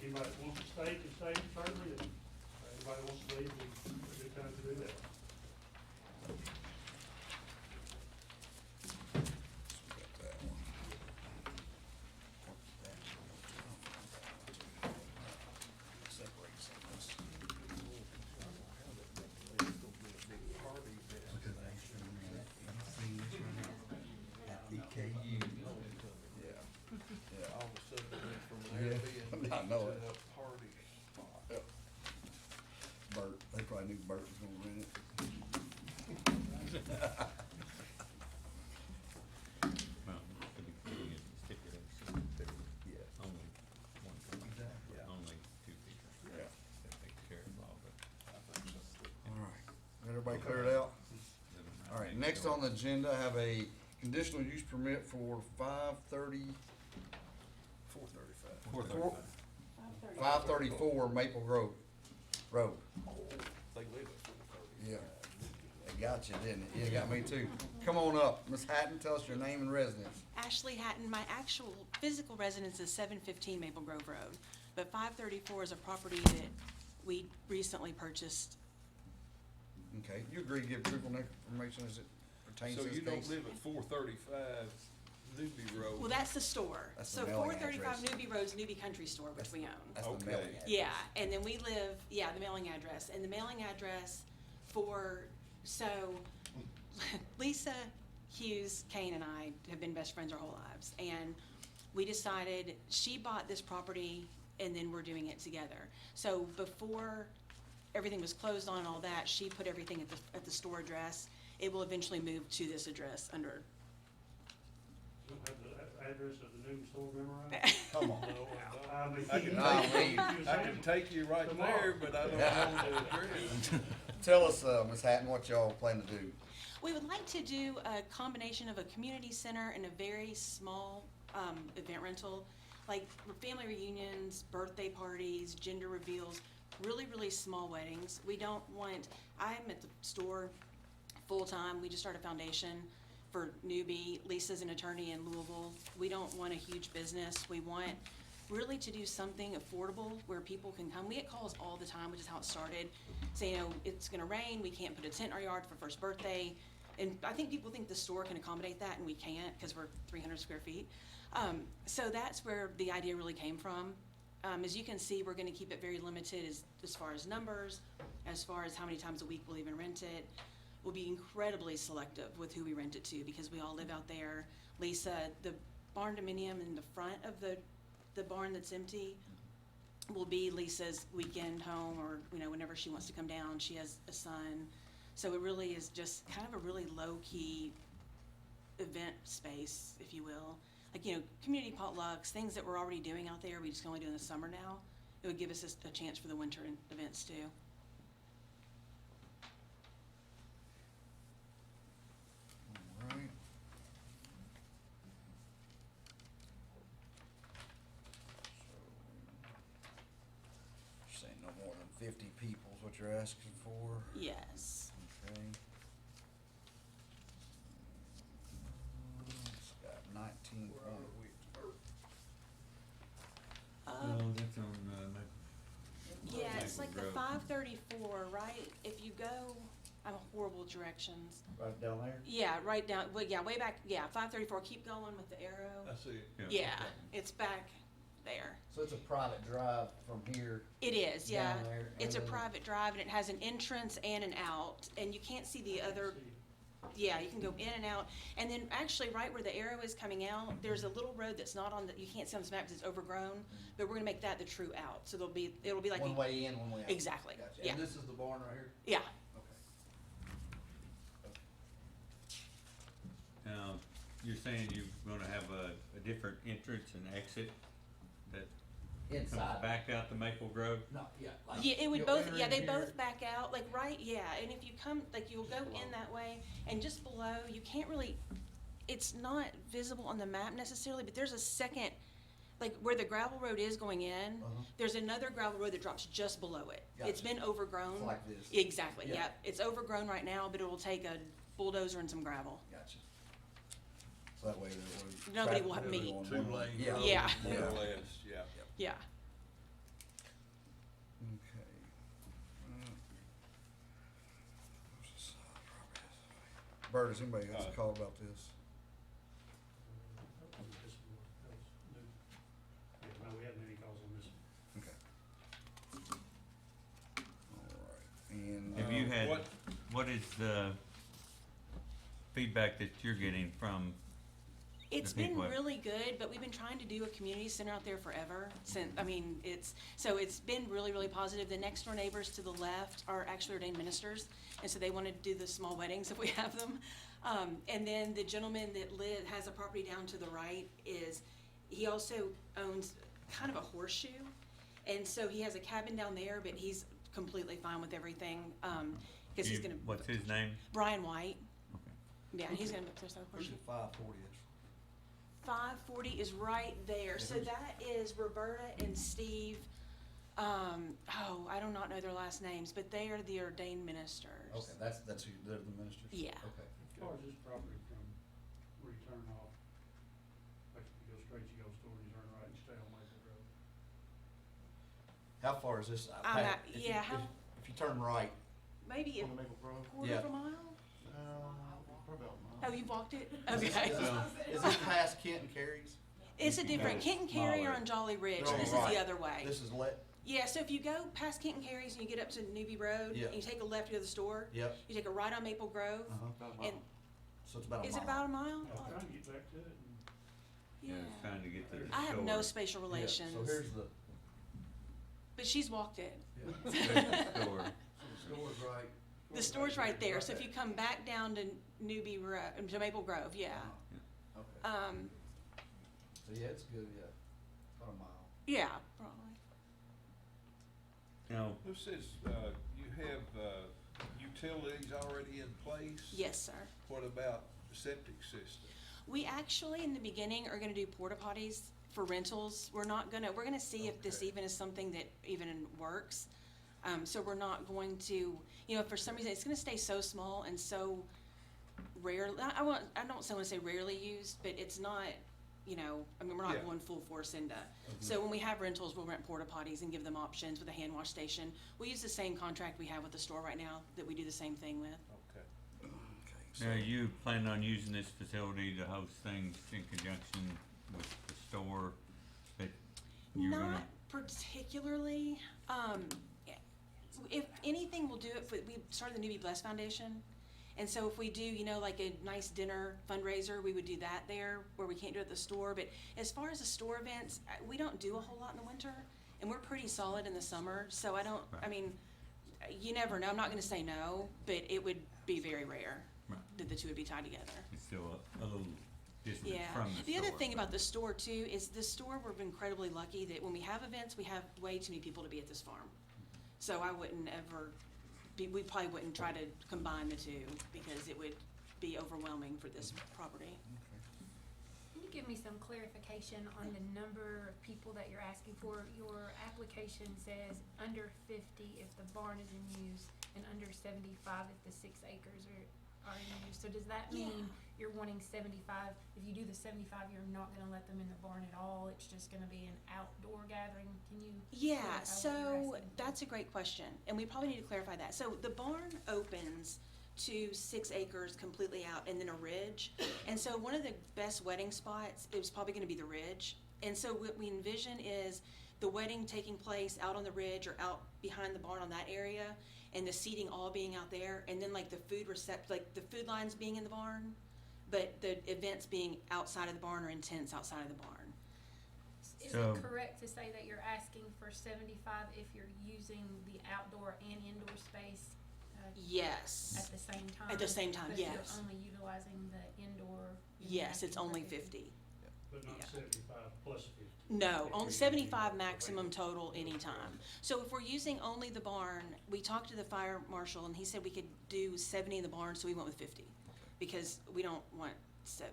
Anybody that wants to stay can stay, certainly, and anybody that wants to leave, it's a good time to do that. EKU. All of a sudden, it went from Yeah, Airbnb I know it. to a party spot. Bert, they probably knew Bert was gonna rent it. Well, could be putting it stipulation that Yes. only one person, Exactly. only 2 people. Yeah. That takes care of all the. All right, got everybody cleared out? All right, next on the agenda, I have a conditional use permit for 534 Maple Grove Road. They live at 430. Yeah. They Got you, didn't it? Yeah, it got me too. Come on up. Ms. Hatton, tell us your name and residence. Ashley Hatton, my actual physical residence is 715 Maple Grove Road, but 534 is a property that we recently purchased. Okay, you agree to give truthful information as it pertains So to this you don't case? live at 435 Newby Road? Well, that's the store. That's the So mailing 435 address. Newby Road's Newby Country Store, which we own. That's the Okay. mailing address. Yeah, and then we live, yeah, the mailing address, and the mailing address so Lisa Hughes, Kane, and I have been best friends our whole lives, and we decided, she bought this property, and then we're doing it together. So before everything was closed on and all that, she put everything at the store address. It will eventually move to this address under, You don't have the address of the new store memorized? Come on. I mean, I can No, take, we- I can take you right Tomorrow. there, but I don't know the address. Tell us, Ms. Hatton, what y'all plan to do. we would like to do a combination of a community center and a very small, event rental, like family reunions, birthday parties, gender reveals, really, really small weddings. We don't want, I'm at the store full-time, we just started a foundation for newbie. Lisa's an attorney in Louisville. We don't want a huge business. We want really to do something affordable where people can come. We get calls all the time, which is how it started, saying, you know, it's gonna rain, we can't put a tent in our yard for first birthday. And I think people think the store can accommodate that, and we can't, because we're 300 square feet. So that's where the idea really came from. As you can see, we're gonna keep it very limited as far as numbers, as far as how many times a week we'll even rent it. We'll be incredibly selective with who we rent it to, because we all live out there. Lisa, the barn dominium in the front of the barn that's empty will be Lisa's weekend home, or, you know, whenever she wants to come down. She has a son. So it really is just kind of a really low-key event space, if you will. Like, you know, community potlucks, things that we're already doing out there, we just can only do in the summer now. It would give us a chance for the winter events too. All right. So, saying no more than 50 people is what you're asking for? Yes. Okay. It's got 19 Where are we? No, that's on, Yeah, it's like the Road. 534, right? If you go, I'm horrible with directions. Right down there? Yeah, right down, well, yeah, way back, yeah, 534, keep going with the arrow. I see it. Yeah, it's back there. So it's a private drive from here. It is, yeah. Down there, It's a and then- private drive, and it has an entrance and an out, and you can't see the other, yeah, you can go in and out. And then actually, right where the arrow is coming out, there's a little road that's not on, you can't see on this map because it's overgrown, but we're gonna make that the true out. So it'll be like. One way in, one way out. Exactly, Gotcha. yeah. And this is the barn right here? Yeah, Okay. now, you're saying you're gonna have a different entrance and exit that comes Inside. back out to Maple Grove? No, yeah. like yeah, it would you'll both, enter yeah, in they here. both back out, like, right, yeah, and if you come, like, you'll go in that way, and just below, you can't really, it's not visible on the map necessarily, but there's a second, like, where the gravel road is going in, there's another gravel road that drops just below it. It's Gotcha. been overgrown. It's like this. Exactly, Yeah. yeah, it's overgrown right now, but it will take a bulldozer and some gravel. Gotcha. So that way there will. Nobody will traffic meet. on one 2 way. lane Yeah. road, Yeah. more Yeah. or less, yeah. Yeah. Okay. Bert, has anybody else called about this? No, we haven't any calls on this. Okay. All right, and. Have you had, what- what is the feedback that you're getting from It's the been people? really good, but we've been trying to do a community center out there forever since, I mean, it's been really, really positive. The next door neighbors to the left are actually ordained ministers, and so they want to do the small weddings if we have them. And then the gentleman that has a property down to the right he also owns kind of a horseshoe. And so he has a cabin down there, but he's completely fine with everything, cause he's gonna. What's his name? Brian White. Okay. Yeah, and he's gonna, there's no Where's horseshoe. the 540 is? 540 is right there. So that is Roberta and Steve. I do not know their last names, but they are the ordained ministers. Okay, that's who, they're the ministers? Yeah. Okay. As far as this property from where you turn off, like if you go straight, you go store, you turn right and stay on Maple Road. How far is this? I'm Pat, not- if yeah, you- how- If you turn right, Maybe a on the Maple Grove? quarter Yeah. of a mile? Probably about a mile. Oh, you've walked it? Is this- Okay. Is this past Kent and Carey's? It's a different, Kent and Cary are Smaller. on Jolly Ridge, They're on this the is the right. other way. This is lit? Yeah, so if you go past Kent and Carey's and you get up to Newbie Road, Yeah. and you take a left to go to the store, Yep. you take a right on Maple Grove, Uh-huh. and, So it's about a mile. is it about a mile? I was trying to get back to it and Yeah, it's trying to get to the I have no store. spatial Yeah, relations, So here's the, but she's walked it. Store. so the store's right. The store's right there, so if you come back down to Newbie Road, to Maple Grove, yeah. Okay. So yeah, it's good, yeah. About a mile. Yeah, probably. Now, Who says, you have, utilities already in place? Yes, sir. What about the septic system? We actually, in the beginning, are gonna do porta potties for rentals. We're gonna see if this Okay. even is something that even works. So we're not going to, for some reason, it's gonna stay so small and so rare, I don't wanna say rarely used, but it's not, we're not Yeah. going full force into. So when we have rentals, we'll rent porta potties and give them options with a hand wash station. We use the same contract we have with the store right now, that we do the same thing with. Okay. Okay. now you plan on using this facility to host things in conjunction with the store that you're gonna? Not particularly. If anything, we'll do it we started the Newbie Blessed Foundation. And so if we do, like a nice dinner fundraiser, we would do that there where we can't do it at the store. But as far as the store events, we don't do a whole lot in the winter and we're pretty solid in the summer. So Right. You never know. I'm not gonna say no, but it would be very rare Right. that the two would be tied together. It's still a little distant Yeah. from the store. The other thing about the store too is the store, we're incredibly lucky that when we have events, we have way too many people to be at this farm. So I wouldn't ever we probably wouldn't try to combine the two because it would be overwhelming for this property. Can you give me some clarification on the number of people that you're asking for? Your application says under 50 if the barn is in use and under 75 if the 6 acres are in use. So does that mean Yeah. you're wanting 75? If you do the 75, you're not gonna let them in the barn at all? It's just gonna be an outdoor gathering? Can you Yeah, clarify what so you're asking for? that's a great question, and we probably need to clarify that. So the barn opens to 6 acres completely out and then a ridge. And so one of the best wedding spots is probably gonna be the ridge. And so what we envision is the wedding taking place out on the ridge or out behind the barn on that area, and the seating all being out there, and then like the the food lines being in the barn, but the events being outside of the barn or in tents outside of the barn. Is So- it correct to say that you're asking for 75 if you're using the outdoor and indoor space Yes. at the same time? At the same time, But yes. you're only utilizing the indoor? and Yes, it's asking for only 50. but not Yeah. 75 plus 50. No, only 75 maximum total anytime. So if we're using only the barn, we talked to the fire marshal and he said we could do 70 in the barn, so we went with 50. Because we don't want, so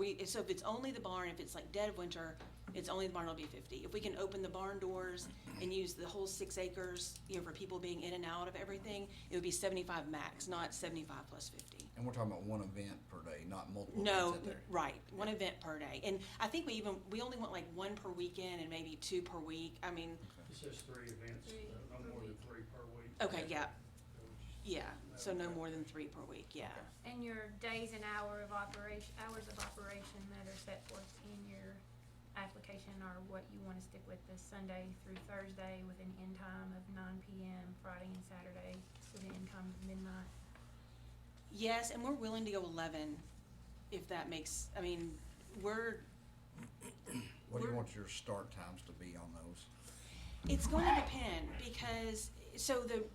if it's only the barn, if it's like dead of winter, it's only the barn, it'll be 50. If we can open the barn doors and use the whole 6 acres, for people being in and out of everything, it would be 75 max, not 75 plus 50. And we're talking about one event per day, not multiple No, events out there. right, one event per day. And I think we only want like 1 per weekend and maybe 2 per week. It says 3 events, no more than 3 per week. Okay, yeah, So yeah, so no more than 3 per week, yeah. And your days and hours of operation that are set forth in your application are what you wanna stick with, this Sunday through Thursday with an end time of 9 PM, Friday and Saturday with an end time of midnight? Yes, and we're willing to go 11, if that makes, we're, What do you want your start times to be on those? it's going to depend, because,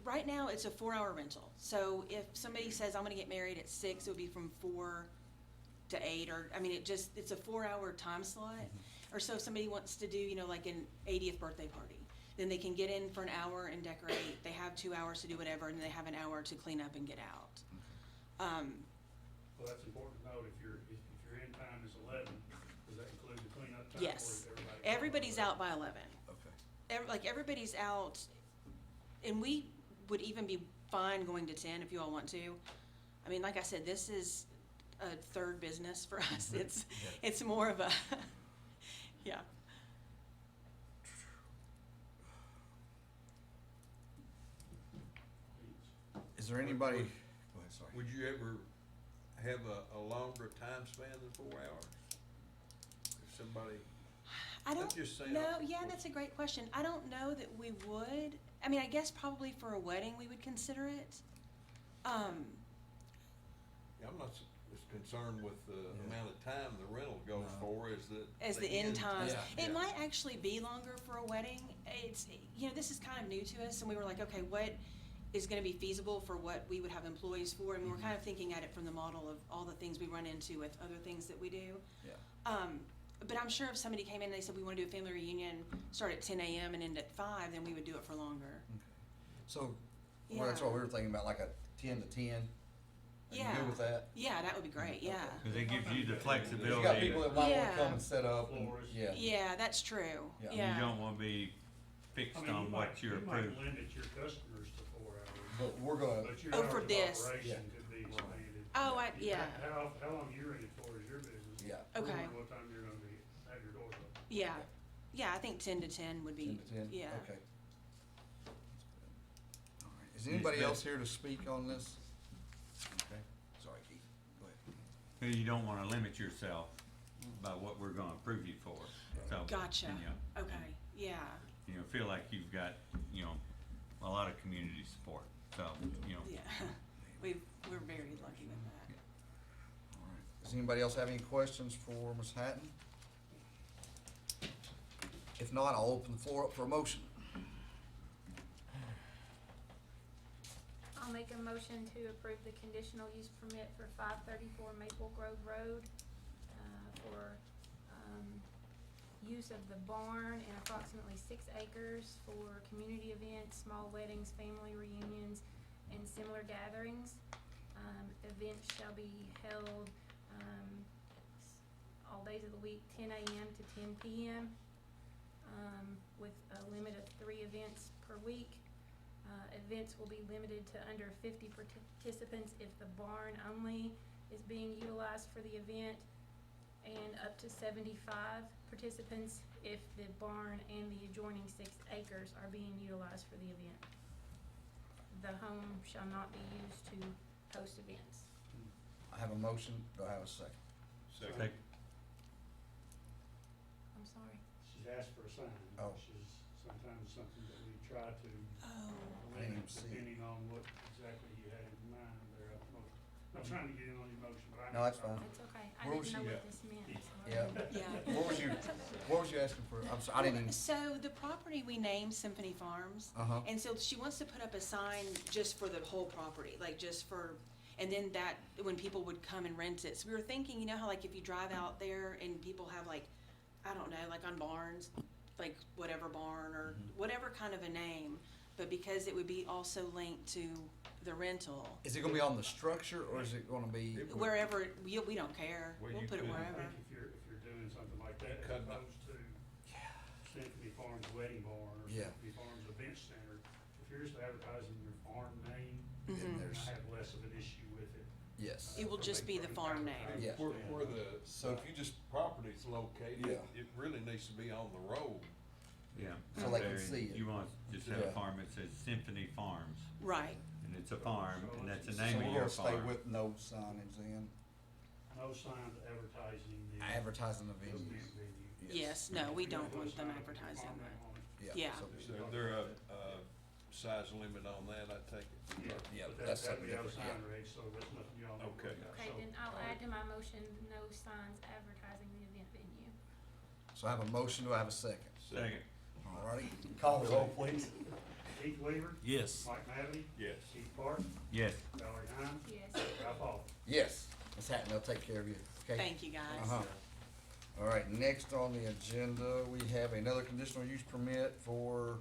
right now, it's a 4-hour rental. So if somebody says, I'm gonna get married at 6, it would be from 4 to 8, or, it's a 4-hour time slot. Or so if somebody wants to do, like an 80th birthday party, then they can get in for an hour and decorate, they have 2 hours to do whatever, and they have an hour to clean up and get out. Well, that's important to note, if your end time is 11, does that include the cleanup time? or Yes, is everybody's out by 11. Okay. Everybody's out, and we would even be fine going to 10 if you all want to. I mean, like I said, this is a third business for us. It's more of a, yeah. Is there anybody, go ahead, sorry. Would you ever have a longer time span than 4 hours? If somebody, I don't I'm just saying. know. Yeah, that's a great question. I don't know that we would. I mean, I guess probably for a wedding we would consider it. I'm not as concerned with the amount of time the rental goes for as The end times. Yeah. It might actually be longer for a wedding. It's, this is kind of new to us, and we were like, okay, what is gonna be feasible for what we would have employees for? And we're kind of thinking at it from the model of all the things we run into with other things that we do. Yeah. But I'm sure if somebody came in and they said, we wanna do a family reunion, start at 10 a.m. and end at 5, then we would do it for longer. So, well, that's what we were thinking about, like a 10 to 10. Are you good with that? Yeah, that would be great, yeah. Cause it gives you the You flexibility. got people that might wanna Yeah. come and set up and, Floors. yeah. Yeah, that's true, Yeah. yeah. You don't wanna be fixed I mean, on what you're you might approved. limit your customers to 4 hours, But we're gonna, but your Oh, hours for of this. operation Yeah. could be expanded. Oh, yeah, How long you rented for is your business. yeah, We don't okay, know what time you're gonna be, have your doors open. yeah. Yeah, I think 10 to 10 would 10 be, to 10, yeah. okay. All right. Is anybody else here to speak on this? Okay, sorry, Keith, go ahead. You don't wanna limit yourself by what we're gonna approve you for, so. Gotcha, and, okay, yeah. feel like you've got, a lot of community support, so, Yeah, we're very lucky with that. All right. Does anybody else have any questions for Ms. Hatton? If not, I'll open the floor up for a motion. I'll make a motion to approve the conditional use permit for 534 Maple Grove Road, for, use of the barn and approximately 6 acres for community events, small weddings, family reunions, and similar gatherings. Events shall be held, all days of the week, 10 a.m. to 10 p.m., with a limit of 3 events per week. Events will be limited to under 50 participants if the barn only is being utilized for the event, and up to 75 participants if the barn and the adjoining 6 acres are being utilized for the event. The home shall not be used to host events. I have a motion, do I have a second? Second. I'm sorry. She's asked for a sign, Oh. which is sometimes something that we try to Oh, I didn't limit even see it. depending on what exactly you had in mind there. I'm trying to get in on your motion, but I. No, that's fine. That's okay. I Where was didn't know she what this meant. so I Yeah. didn't- yeah. What was you asking for? I'm sorry, I didn't even, So the property we named Symphony Farms, uh-huh, and so she wants to put up a sign just for the whole property, like just for, and then that, when people would come and rent it. So we were thinking, how like if you drive out there and people have like, I don't know, like on barns, like whatever barn or whatever kind of a name, but because it would be also linked to the rental, is it gonna be on the structure, or is it gonna be, It would- wherever, we don't care, Well, we'll you put it could- I wherever. think if you're doing something like that, Cut as it up. opposed to Symphony Farms Wedding Barn or Yeah. Symphony Farms Event Center, if you're just advertising your farm name, then Mhm. then there's, I have less of an issue with it. yes, It will just be the farm name. Yeah. Where the, So- if you just property's located, Yeah. it really needs to be on the road. Yeah. So they can There, see it. You want to just have Yeah. a farm that says Symphony Farms, Right, and it's a farm, and that's the so name we're of your gonna stay farm. with no signage then, No signs advertising the. advertising the event venues, venue. yes, no, we You don't put a want them sign with your advertising farm that. name on it. yeah. Yeah. so- Is there a size limit on that, I take it? Yeah, But that's that'd something be out of different, sign reg, so that's nothing y'all. need to Okay. worry about. Okay, So- then I'll add to my motion, no signs advertising the event venue. So I have a motion, do I have a second? Second. All righty, call the roll, please. Keith Weaver, Yes. Mike Mavety, Yes. Keith Park, Yes. Valerie Hines, Yes. Ralph Hall. Yes, Ms. Hatton, they'll take care of you, okay? Thank you, guys. Uh-huh. All right, next on the agenda, we have another conditional use permit for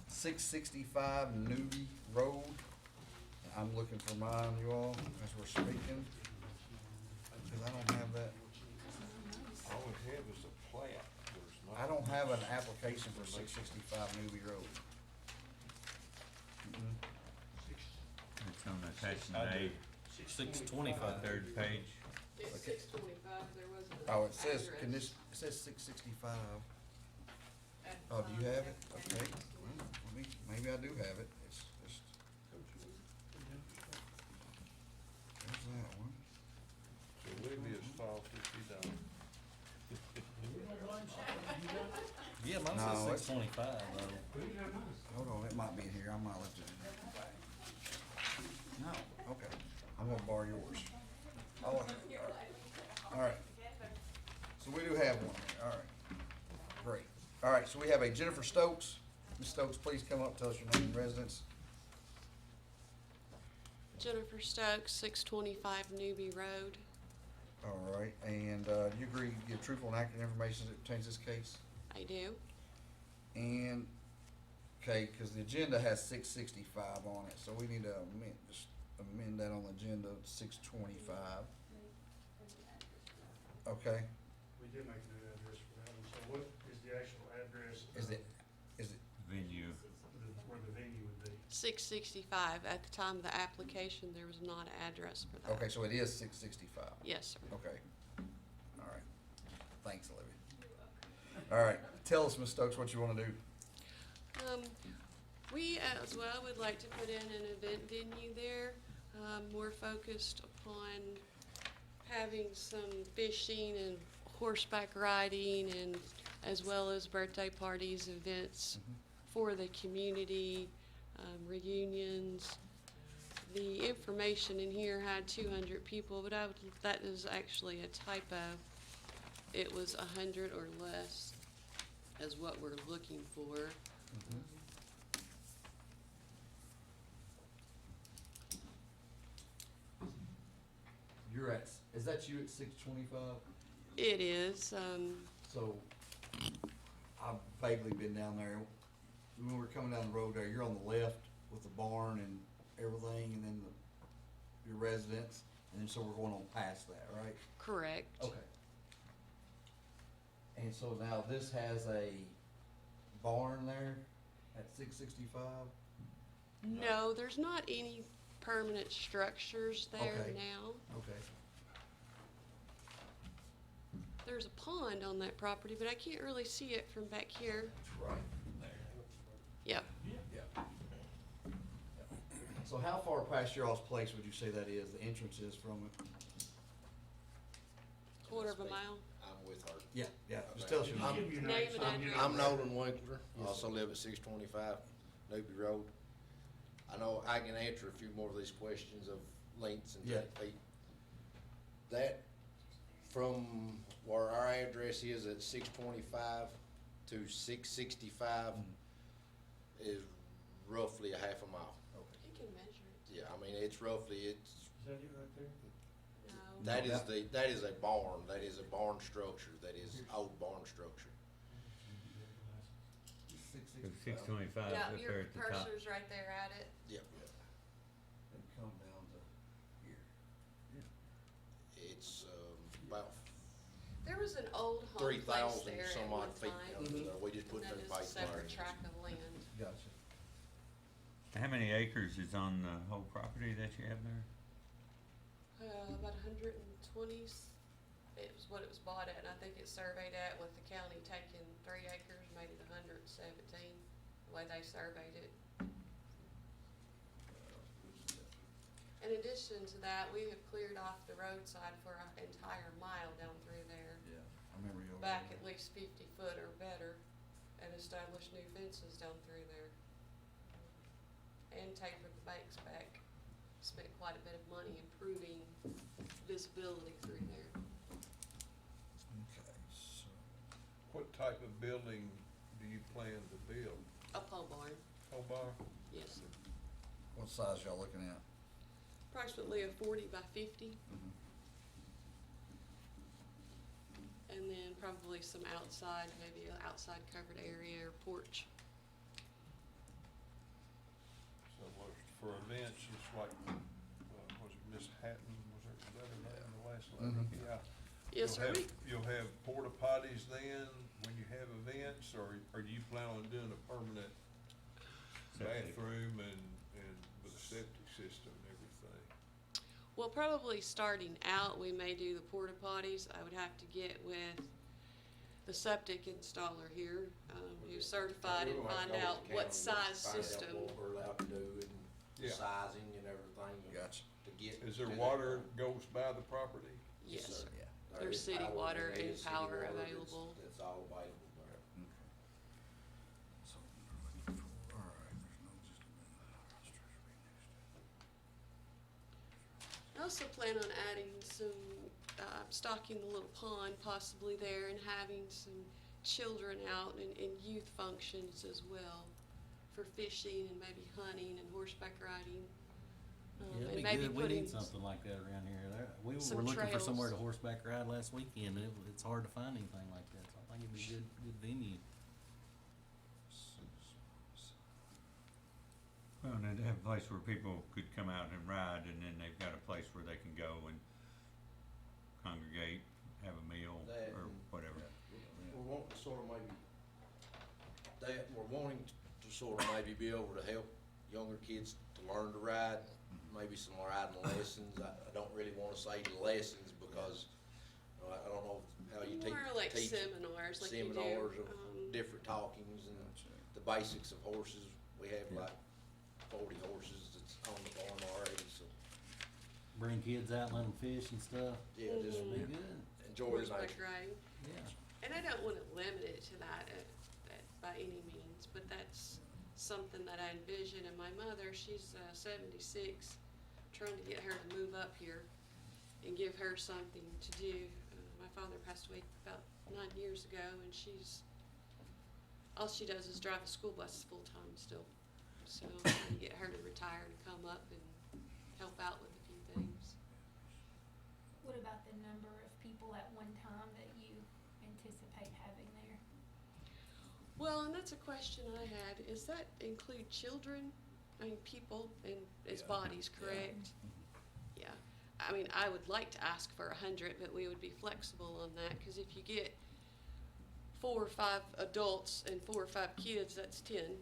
665 Newby Road. I'm looking for mine, you all, as we're speaking, because I don't have that. All we have is a plat, there's not. I don't have an application for 665 Newby Road. Mm-mm. It's on attachment I do. A, 625. third page. It's Okay. 625, there wasn't an Oh, it says, address. it says 665. Oh, do you have it? Okay, well, maybe I do have it. It's just, there's that one. So Olivia's fault if you don't. Yeah, mine No, says it's- 625 though. Hold on, it might be in here. I might have left it in there. No, okay. I'm gonna borrow yours. All right. So we do have one. All right. Great. All right, so we have a Jennifer Stokes. Ms. Stokes, please come up, tell us your name and residence. Jennifer Stokes, 625 Newbie Road. All right, and do you agree to give truthful and accurate information as it pertains to this case? I do. And, okay, because the agenda has 665 on it, so we need to just amend that on the agenda to 625. Okay, We did make a new address for that one, so what is the actual address? is of it, Venue. Where the venue would be? 665. At the time of the application, there was not an address for that. okay, so it is 665. Yes, sir. Okay, all right. Thanks, Olivia. All right, tell us, Ms. Stokes, what you want to do. We as well would like to put in an event venue there, more focused upon having some fishing and horseback riding and as well as birthday parties, events for the community, reunions. The information in here had 200 people, but that is actually a typo. It was 100 or less is what we're looking for. You're at, is that you at 625? It is, So, I've vaguely been down there. When we're coming down the road there, you're on the left with the barn and everything, and then your residence, and then so we're going on past that, right? correct. Okay. And so now this has a barn there at 665? No, there's not any permanent structures there Okay. now. Okay. There's a pond on that property, but I can't really see it from back here. That's right there. Yep. Yeah. So how far past your all's place would you say that is, the entrance is from it? Quarter of a mile. I'm with her. Yeah, just tell us your Just name. give your Name so and I can get address. I'm Nolan Winkler, Yes, also sir. live at 625 Newby Road. I know I can answer a few more of these questions of lengths and Yeah. feet. That, from where our address is at 625 to 665 is roughly a half a mile. You can measure it. Yeah, I mean, it's roughly, it's, Is that it right there? No. that No, is that is a barn, that is a barn structure, that is old barn structure. 625 Yeah, up your there at the top. cursor's right there at it. Yep. And come down to here. It's, about There was an old home place 3,000 there at some one odd feet time. down there. We just put And new that is a pipe separate lines. tract of land. Gotcha. How many acres is on the whole property that you have there? About 120, it was what it was bought at, and I think it's surveyed at with the county taking 3 acres, made it 117, the way they surveyed it. In addition to that, we have cleared off the roadside for an entire mile down through there, Yeah, I remember you. over back there. at least 50 foot or better, and established new fences down through there. And tapered the banks back. Spent quite a bit of money improving visibility through there. Okay, so, What type of building do you plan to build? A pole barn, Whole bar? yes, sir. what size y'all looking at? Approximately a 40 by 50, and then probably some outside, maybe an outside covered area or porch. So for events, it's like, was it Miss Hatton, was that her name, the last lady? Yeah. Yes, sir. You'll have porta potties then, when you have events, or do you plan on doing a permanent Septic. bathroom and with a septic system and think? Well, probably starting out, we may do the porta potties. I would have to get with the septic installer here, who's certified, and We might find go with out the what county, size find out system. What we're allowed to do and Yeah. sizing and everything. Gotcha. To get. Is there to that water point. goes by the property? Yes, sir. Yeah. There There's is city power, water there and is city power water that's- available. That's all available there. Okay. So, all right, there's no just I also plan on adding some, stocking the little pond possibly there and having some children out and youth functions as well for fishing and maybe hunting and horseback riding. Yeah, And it'd be maybe good. We putting need something like that around here. We some were looking for somewhere to trails. horseback ride last weekend, and it's hard to find anything like that, so I think it'd be a good venue. Well, and they'd have a place where people could come out and ride, and then they've got a place where they can go and congregate, have a meal, That or and- whatever. We're wanting to sort of maybe, we're wanting to sort of maybe be able to help younger kids to learn to ride, maybe some riding lessons. I don't really wanna say lessons because, I don't know how you teach. More like seminars, like you do. Seminars of different talkings and the basics of horses. We have Yeah. like 40 horses that's on the farm already, so, Bring kids out, let them fish and stuff. yeah, just It'd be good. enjoy the Horseback nature. riding. Yeah. And I don't want to limit it to that by any means, but that's something that I envision. And my mother, she's 76, trying to get her to move up here and give her something to do. My father passed away about 9 years ago, and all she does is drive a school bus full-time still. So I'm trying to get her to retire to come up and help out with a few things. What about the number of people at one time that you anticipate having there? Well, and that's a question I had. Is that include children? I mean, people and as Yeah. bodies, correct? Yeah. I mean, I would like to ask for 100, but we would be flexible on that, because if you get 4 or 5 adults and 4 or 5 kids, that's 10.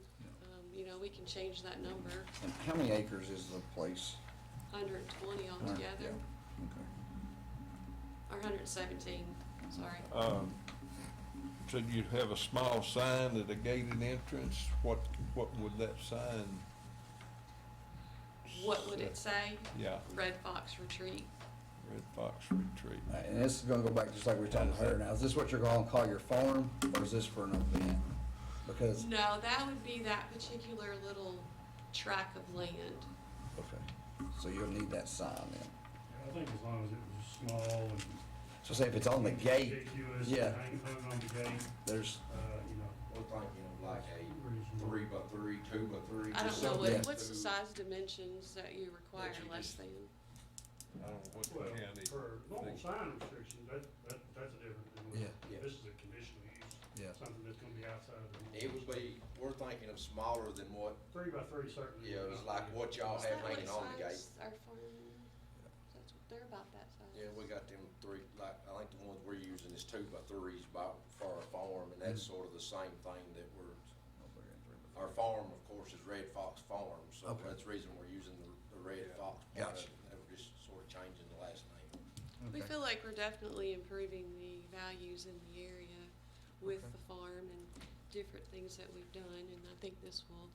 We can change that number. And how many acres is the place? 120 altogether, Yeah, okay. or 117, sorry. So you'd have a small sign at a gated entrance, what would that sign? What would it say? Yeah, Red Fox Retreat. Red Fox Retreat. And this is gonna go back just like we were talking about her now. Is this what you're gonna call your farm, or is this for an event? Because, No, that would be that particular little tract of land. okay, so you'll need that sign then. I think as long as it was small and. So say if it's on the gate, Conspicuous, yeah. hung on the gate, there's, We're thinking of like a reasonable. 3x3, 2x3. I just don't know something what's the to- size dimensions that you require That you less just- than. I don't know what the Well, county. for normal thinks. sign restrictions, that's a different than Yeah. Yeah. this is a conditional use. Yeah. Something that's gonna be outside of the. It would be, we're thinking of smaller than what, 3x3 certainly. yeah, would it's not like be- what y'all Is have that what hanging on the gate. size our farm is? They're about that size. Yeah, we got them 3, like, I think the ones we're using is 2x3s for our farm, and that's sort of the same thing that our farm, of course, is Red Fox Farm, so Okay. that's the reason we're using the Red Fox part of Gotcha. it. They were just sort of changing the last name. We okay. feel like we're definitely improving the values in the area with Okay. the farm and different things that we've done, and I think this will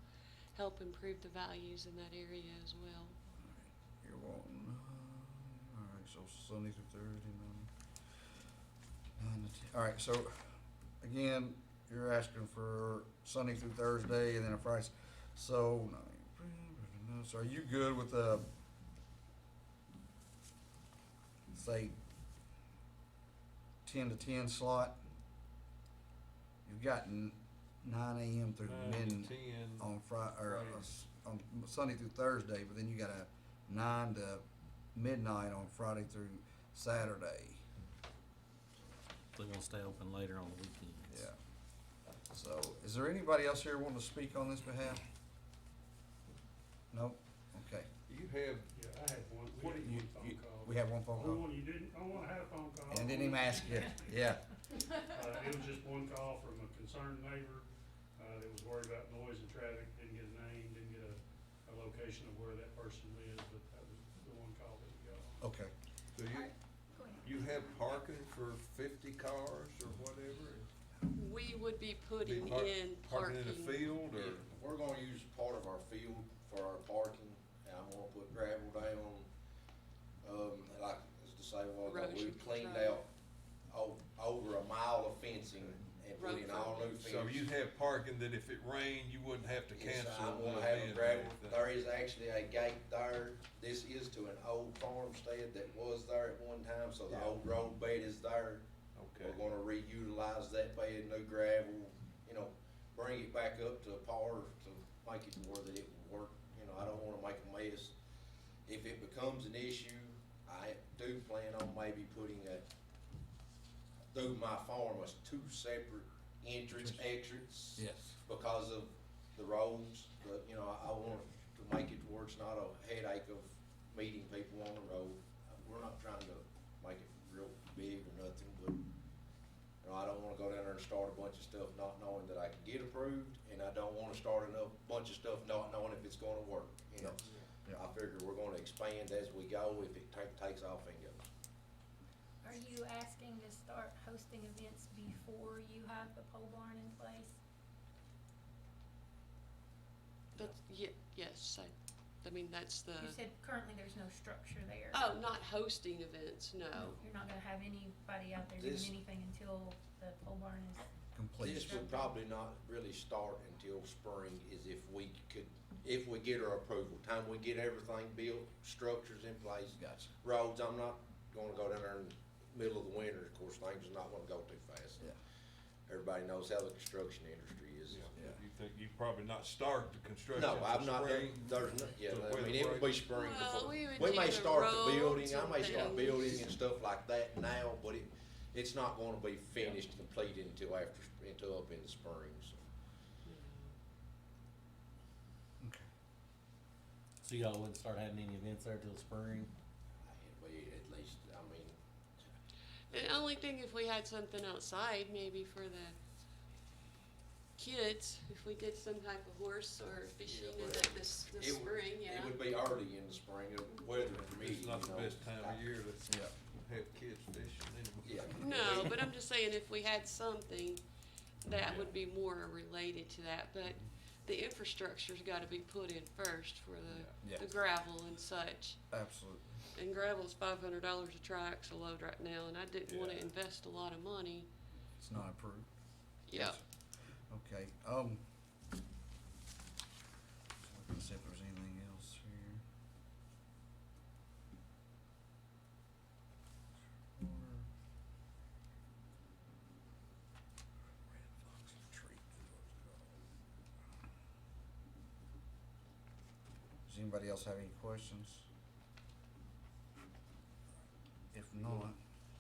help improve the values in that area as well. You're wanting, all right, so Sunday through Thursday, 9 to 10. All right, so again, you're asking for Sunday through Thursday and then a Friday. So are you good with say 10 to 10 slot? You've got 9 a.m. through 9 to mid 10 on Friday, or Fridays. on Sunday through Thursday, but then you got a 9 to midnight on Friday through Saturday. They're gonna stay open later on the weekends. Yeah. So, is there anybody else here wanting to speak on this behalf? No? Okay. You have, Yeah, I had one, What we do had You, one phone call. we have one phone I call? want, you didn't, I wanna have a phone call. And didn't even ask you, yeah. It was just one call from a concerned neighbor, that was worried about noise and traffic, didn't get a name, didn't get a location of where that person lives, but that was Okay. Do you, Alright, go ahead. you have parking for 50 cars or whatever? We would be Be putting park- in Parking parking. in the field or? Yeah, we're gonna use part of our field for our parking, and I'm gonna put gravel down, like, as to say, well, we Erosion cleaned control. out over a mile of fencing and put in all new fence. So you'd have parking that if it rained, you wouldn't have to Yes, cancel I'm the gonna have a event or gravel, anything? there is actually a gate there, this is to an old farmstead that was there at one time, so the Yeah. old road bed is there. Okay. We're gonna reutilize that bed, new gravel, you know, bring it back up to par to make it to where that it will work. You know, I don't wanna make a mess. If it becomes an issue, I do plan on maybe putting through my farm, as two separate entrance, exits. Yes. Because of the roads, but, you know, I want to make it to where it's not a headache of meeting people on the road. We're not trying to make it real big or nothing, but, you know, I don't wanna go down there and start a bunch of stuff not knowing that I can get approved, and I don't wanna start a bunch of stuff not knowing if it's gonna work, you know? Yeah. I figure we're gonna expand as we go, if it takes off and goes. Are you asking to start hosting events before you have the pole barn in place? That's, yes, I mean, that's the, You said currently there's no structure there. oh, not hosting events, no. You're not gonna have anybody out there doing This- anything until the pole barn is, Complete. This would probably not really start until spring, is if we get our approval, time we get everything built, structures in place. Gotcha. Roads, I'm not gonna go down there in the middle of the winter, of course, things are not gonna go too fast. Yeah. Everybody knows how the construction industry is. Yeah. You think you probably not start the construction No, till I've not done, spring? there's no, yeah, till I weather mean, it would be breaks? spring Well, before. we would We do may the start the building, roads I may and start things. building and stuff like that now, but it's not gonna be finished, completed until up in the spring, so. Okay. So y'all wouldn't start having any events there till spring? It'll be at least, I mean, The only thing, if we had something outside, maybe for the kids, if we did some type of horse or fishing in but this it would- spring, yeah. It would be early in the spring, weather permitting, It's not you the know. best time of year to Yeah. have kids fishing anyway. Yeah. No, but I'm just saying, if we had something that Yeah. would be more related to that, but the infrastructure's gotta be put in first for Yeah. the gravel and such. Absolutely. And gravel's $500 a tri-axle load right now, and I didn't wanna Yeah. invest a lot of money. It's not approved. Yeah. Okay, let's see if there's anything else here. Red Fox Retreat is what it's called. Does anybody else have any questions? If not,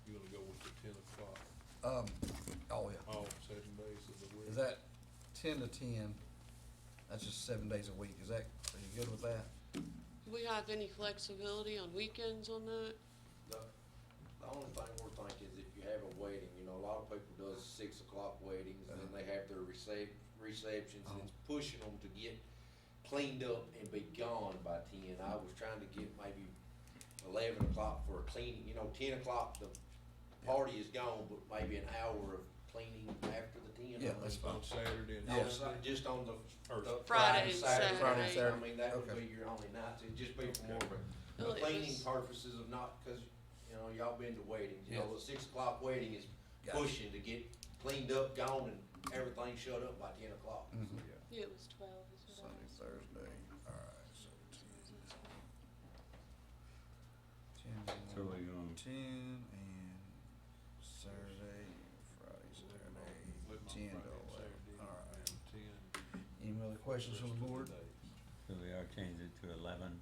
You wanna go with the 10 o'clock, oh yeah. all 7 days of the week? Is that 10 to 10? That's just 7 days a week. Are you good with that? Do we have any flexibility on weekends on that? The only thing we're thinking is if you have a wedding, you know, a lot of people does 6 o'clock weddings, and then they have their receptions, and it's pushing them to get cleaned up and be gone by 10. I was trying to get maybe 11 o'clock for a cleaning, you know, 10 o'clock, the party is gone, but maybe an hour of cleaning after the 10. Yeah, that's On Saturday and On Sunday? Just on the Or Friday and Saturday. Friday and I Saturday. mean, that would Okay. be your only nights, it'd just be for more of Well, a it cleaning was- purposes of not, cause, you know, y'all been to weddings, you know, Yeah. the 6 o'clock wedding is Gotcha. pushing to get cleaned up, gone, and everything shut up by 10 o'clock. Mhm. Yeah, it was 12 is what I Sunday, was. Thursday, alright, so 10. So we gonna- 10 and Saturday, Friday, Saturday, Let my 10 to Friday and 11. Saturday Alright. and 10 Any other questions from the board? rest of the days. So we are changing it to 11.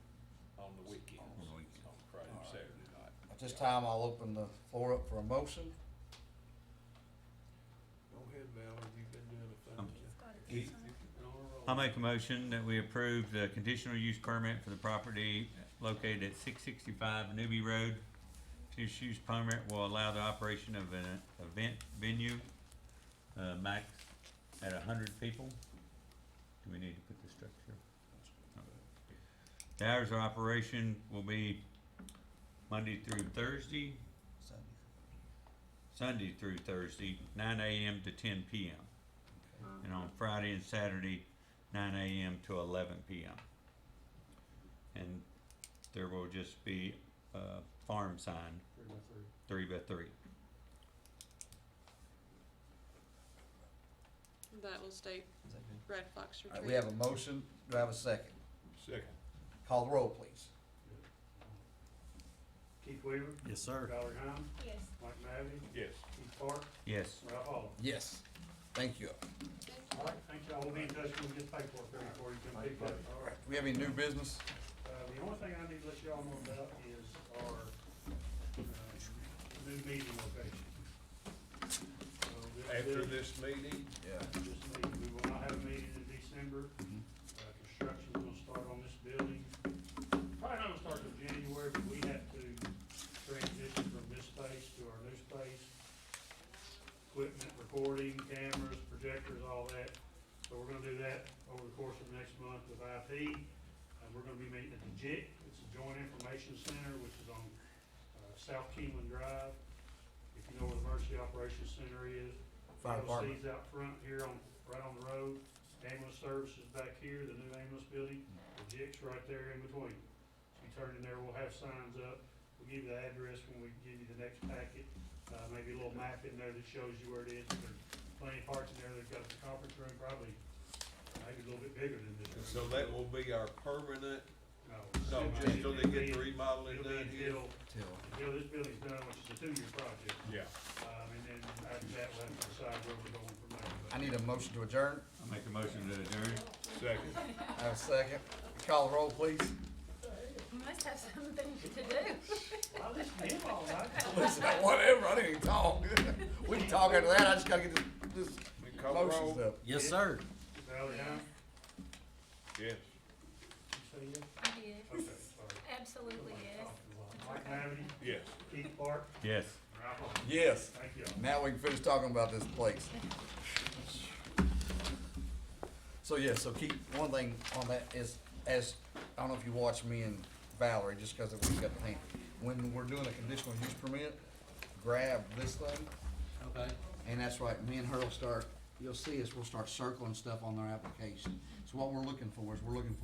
On the weekends. On the weekends. On Friday and Alright. Saturday night. At this time, I'll open the floor up for a motion. Go ahead, Valerie, you've been doing a thing. it's got its Keith, own- you've been on a roll. I'll make a motion that we approve the conditional use permit for the property located at 665 Newbie Road. Conditional use permit will allow the operation of an event venue, max at 100 people. Do we need to put the structure? The hours of operation will be Monday through Thursday, Sunday through Thursday, 9 a.m. to 10 p.m. And on Friday and Saturday, 9 a.m. to 11 p.m. And there will just be a farm sign, 3 by 3. That will state Red Fox All Retreat. right, we have a motion. Do I have a second? Second. Call the roll, please. Keith Weaver, Yes, sir. Valerie Heim, Yes. Mike Mavety, Yes. Keith Park, Yes. Ralph Holler. Yes. Thank you. All right, thank y'all. We'll be in touch when we get paperwork ready for you. Come pick up. All right. Do we have any new business? The only thing I need to let y'all know about is our, new meeting location. So After this meeting, Yeah. This meeting, we will not have a meeting in December. Construction's gonna start on this building. Probably not gonna start till January, but we have to transition from this space to our new space. Equipment, recording, cameras, projectors, all that. So we're gonna do that over the course of the next month with IT. We're gonna be meeting at the JIC. It's a Joint Information Center, which is on, South Keeneland Drive. If you know where the Emergency Operations Center is. Fire department. LC's out front here on, right on the road. Ambulance services back here, the new ambulance building. The JIC's right there in between. So you turn in there, we'll have signs up. We'll give you the address when we give you the next packet. Maybe a little map in there that shows you where it is. There's plenty of parts in there. They've got the conference room, probably maybe a little bit bigger than this. and so that will be our permanent, No, no, just till they get the remodeling it'll be done here? until this building's done, which is a 2-year project. Yeah. And then after that, we'll have to decide where we're going from there. I need a motion to adjourn. I'll make a motion to adjourn. Second. I have a second. Call the roll, please. You must have something to do. I listened to him all night. Listen, whatever, I didn't even talk. We can talk after that, I just gotta get this We call the motion roll. stuff. Yes, sir. Valerie Heim, Yes. you say yes? I did. Okay, sorry. Absolutely, yes. Mike Mavety, Yes. Keith Park, Yes. Ralph Holler. Yes. Thank you. Now we can finish talking about this place. So yeah, so keep, one thing on that is, as, I don't know if you watch me and Valerie, just cause we've got the hand. When we're doing a conditional use permit, grab this thing, Okay. and that's right, me and her will start, you'll see us, we'll start circling stuff on their application. So what we're looking for is, we're looking for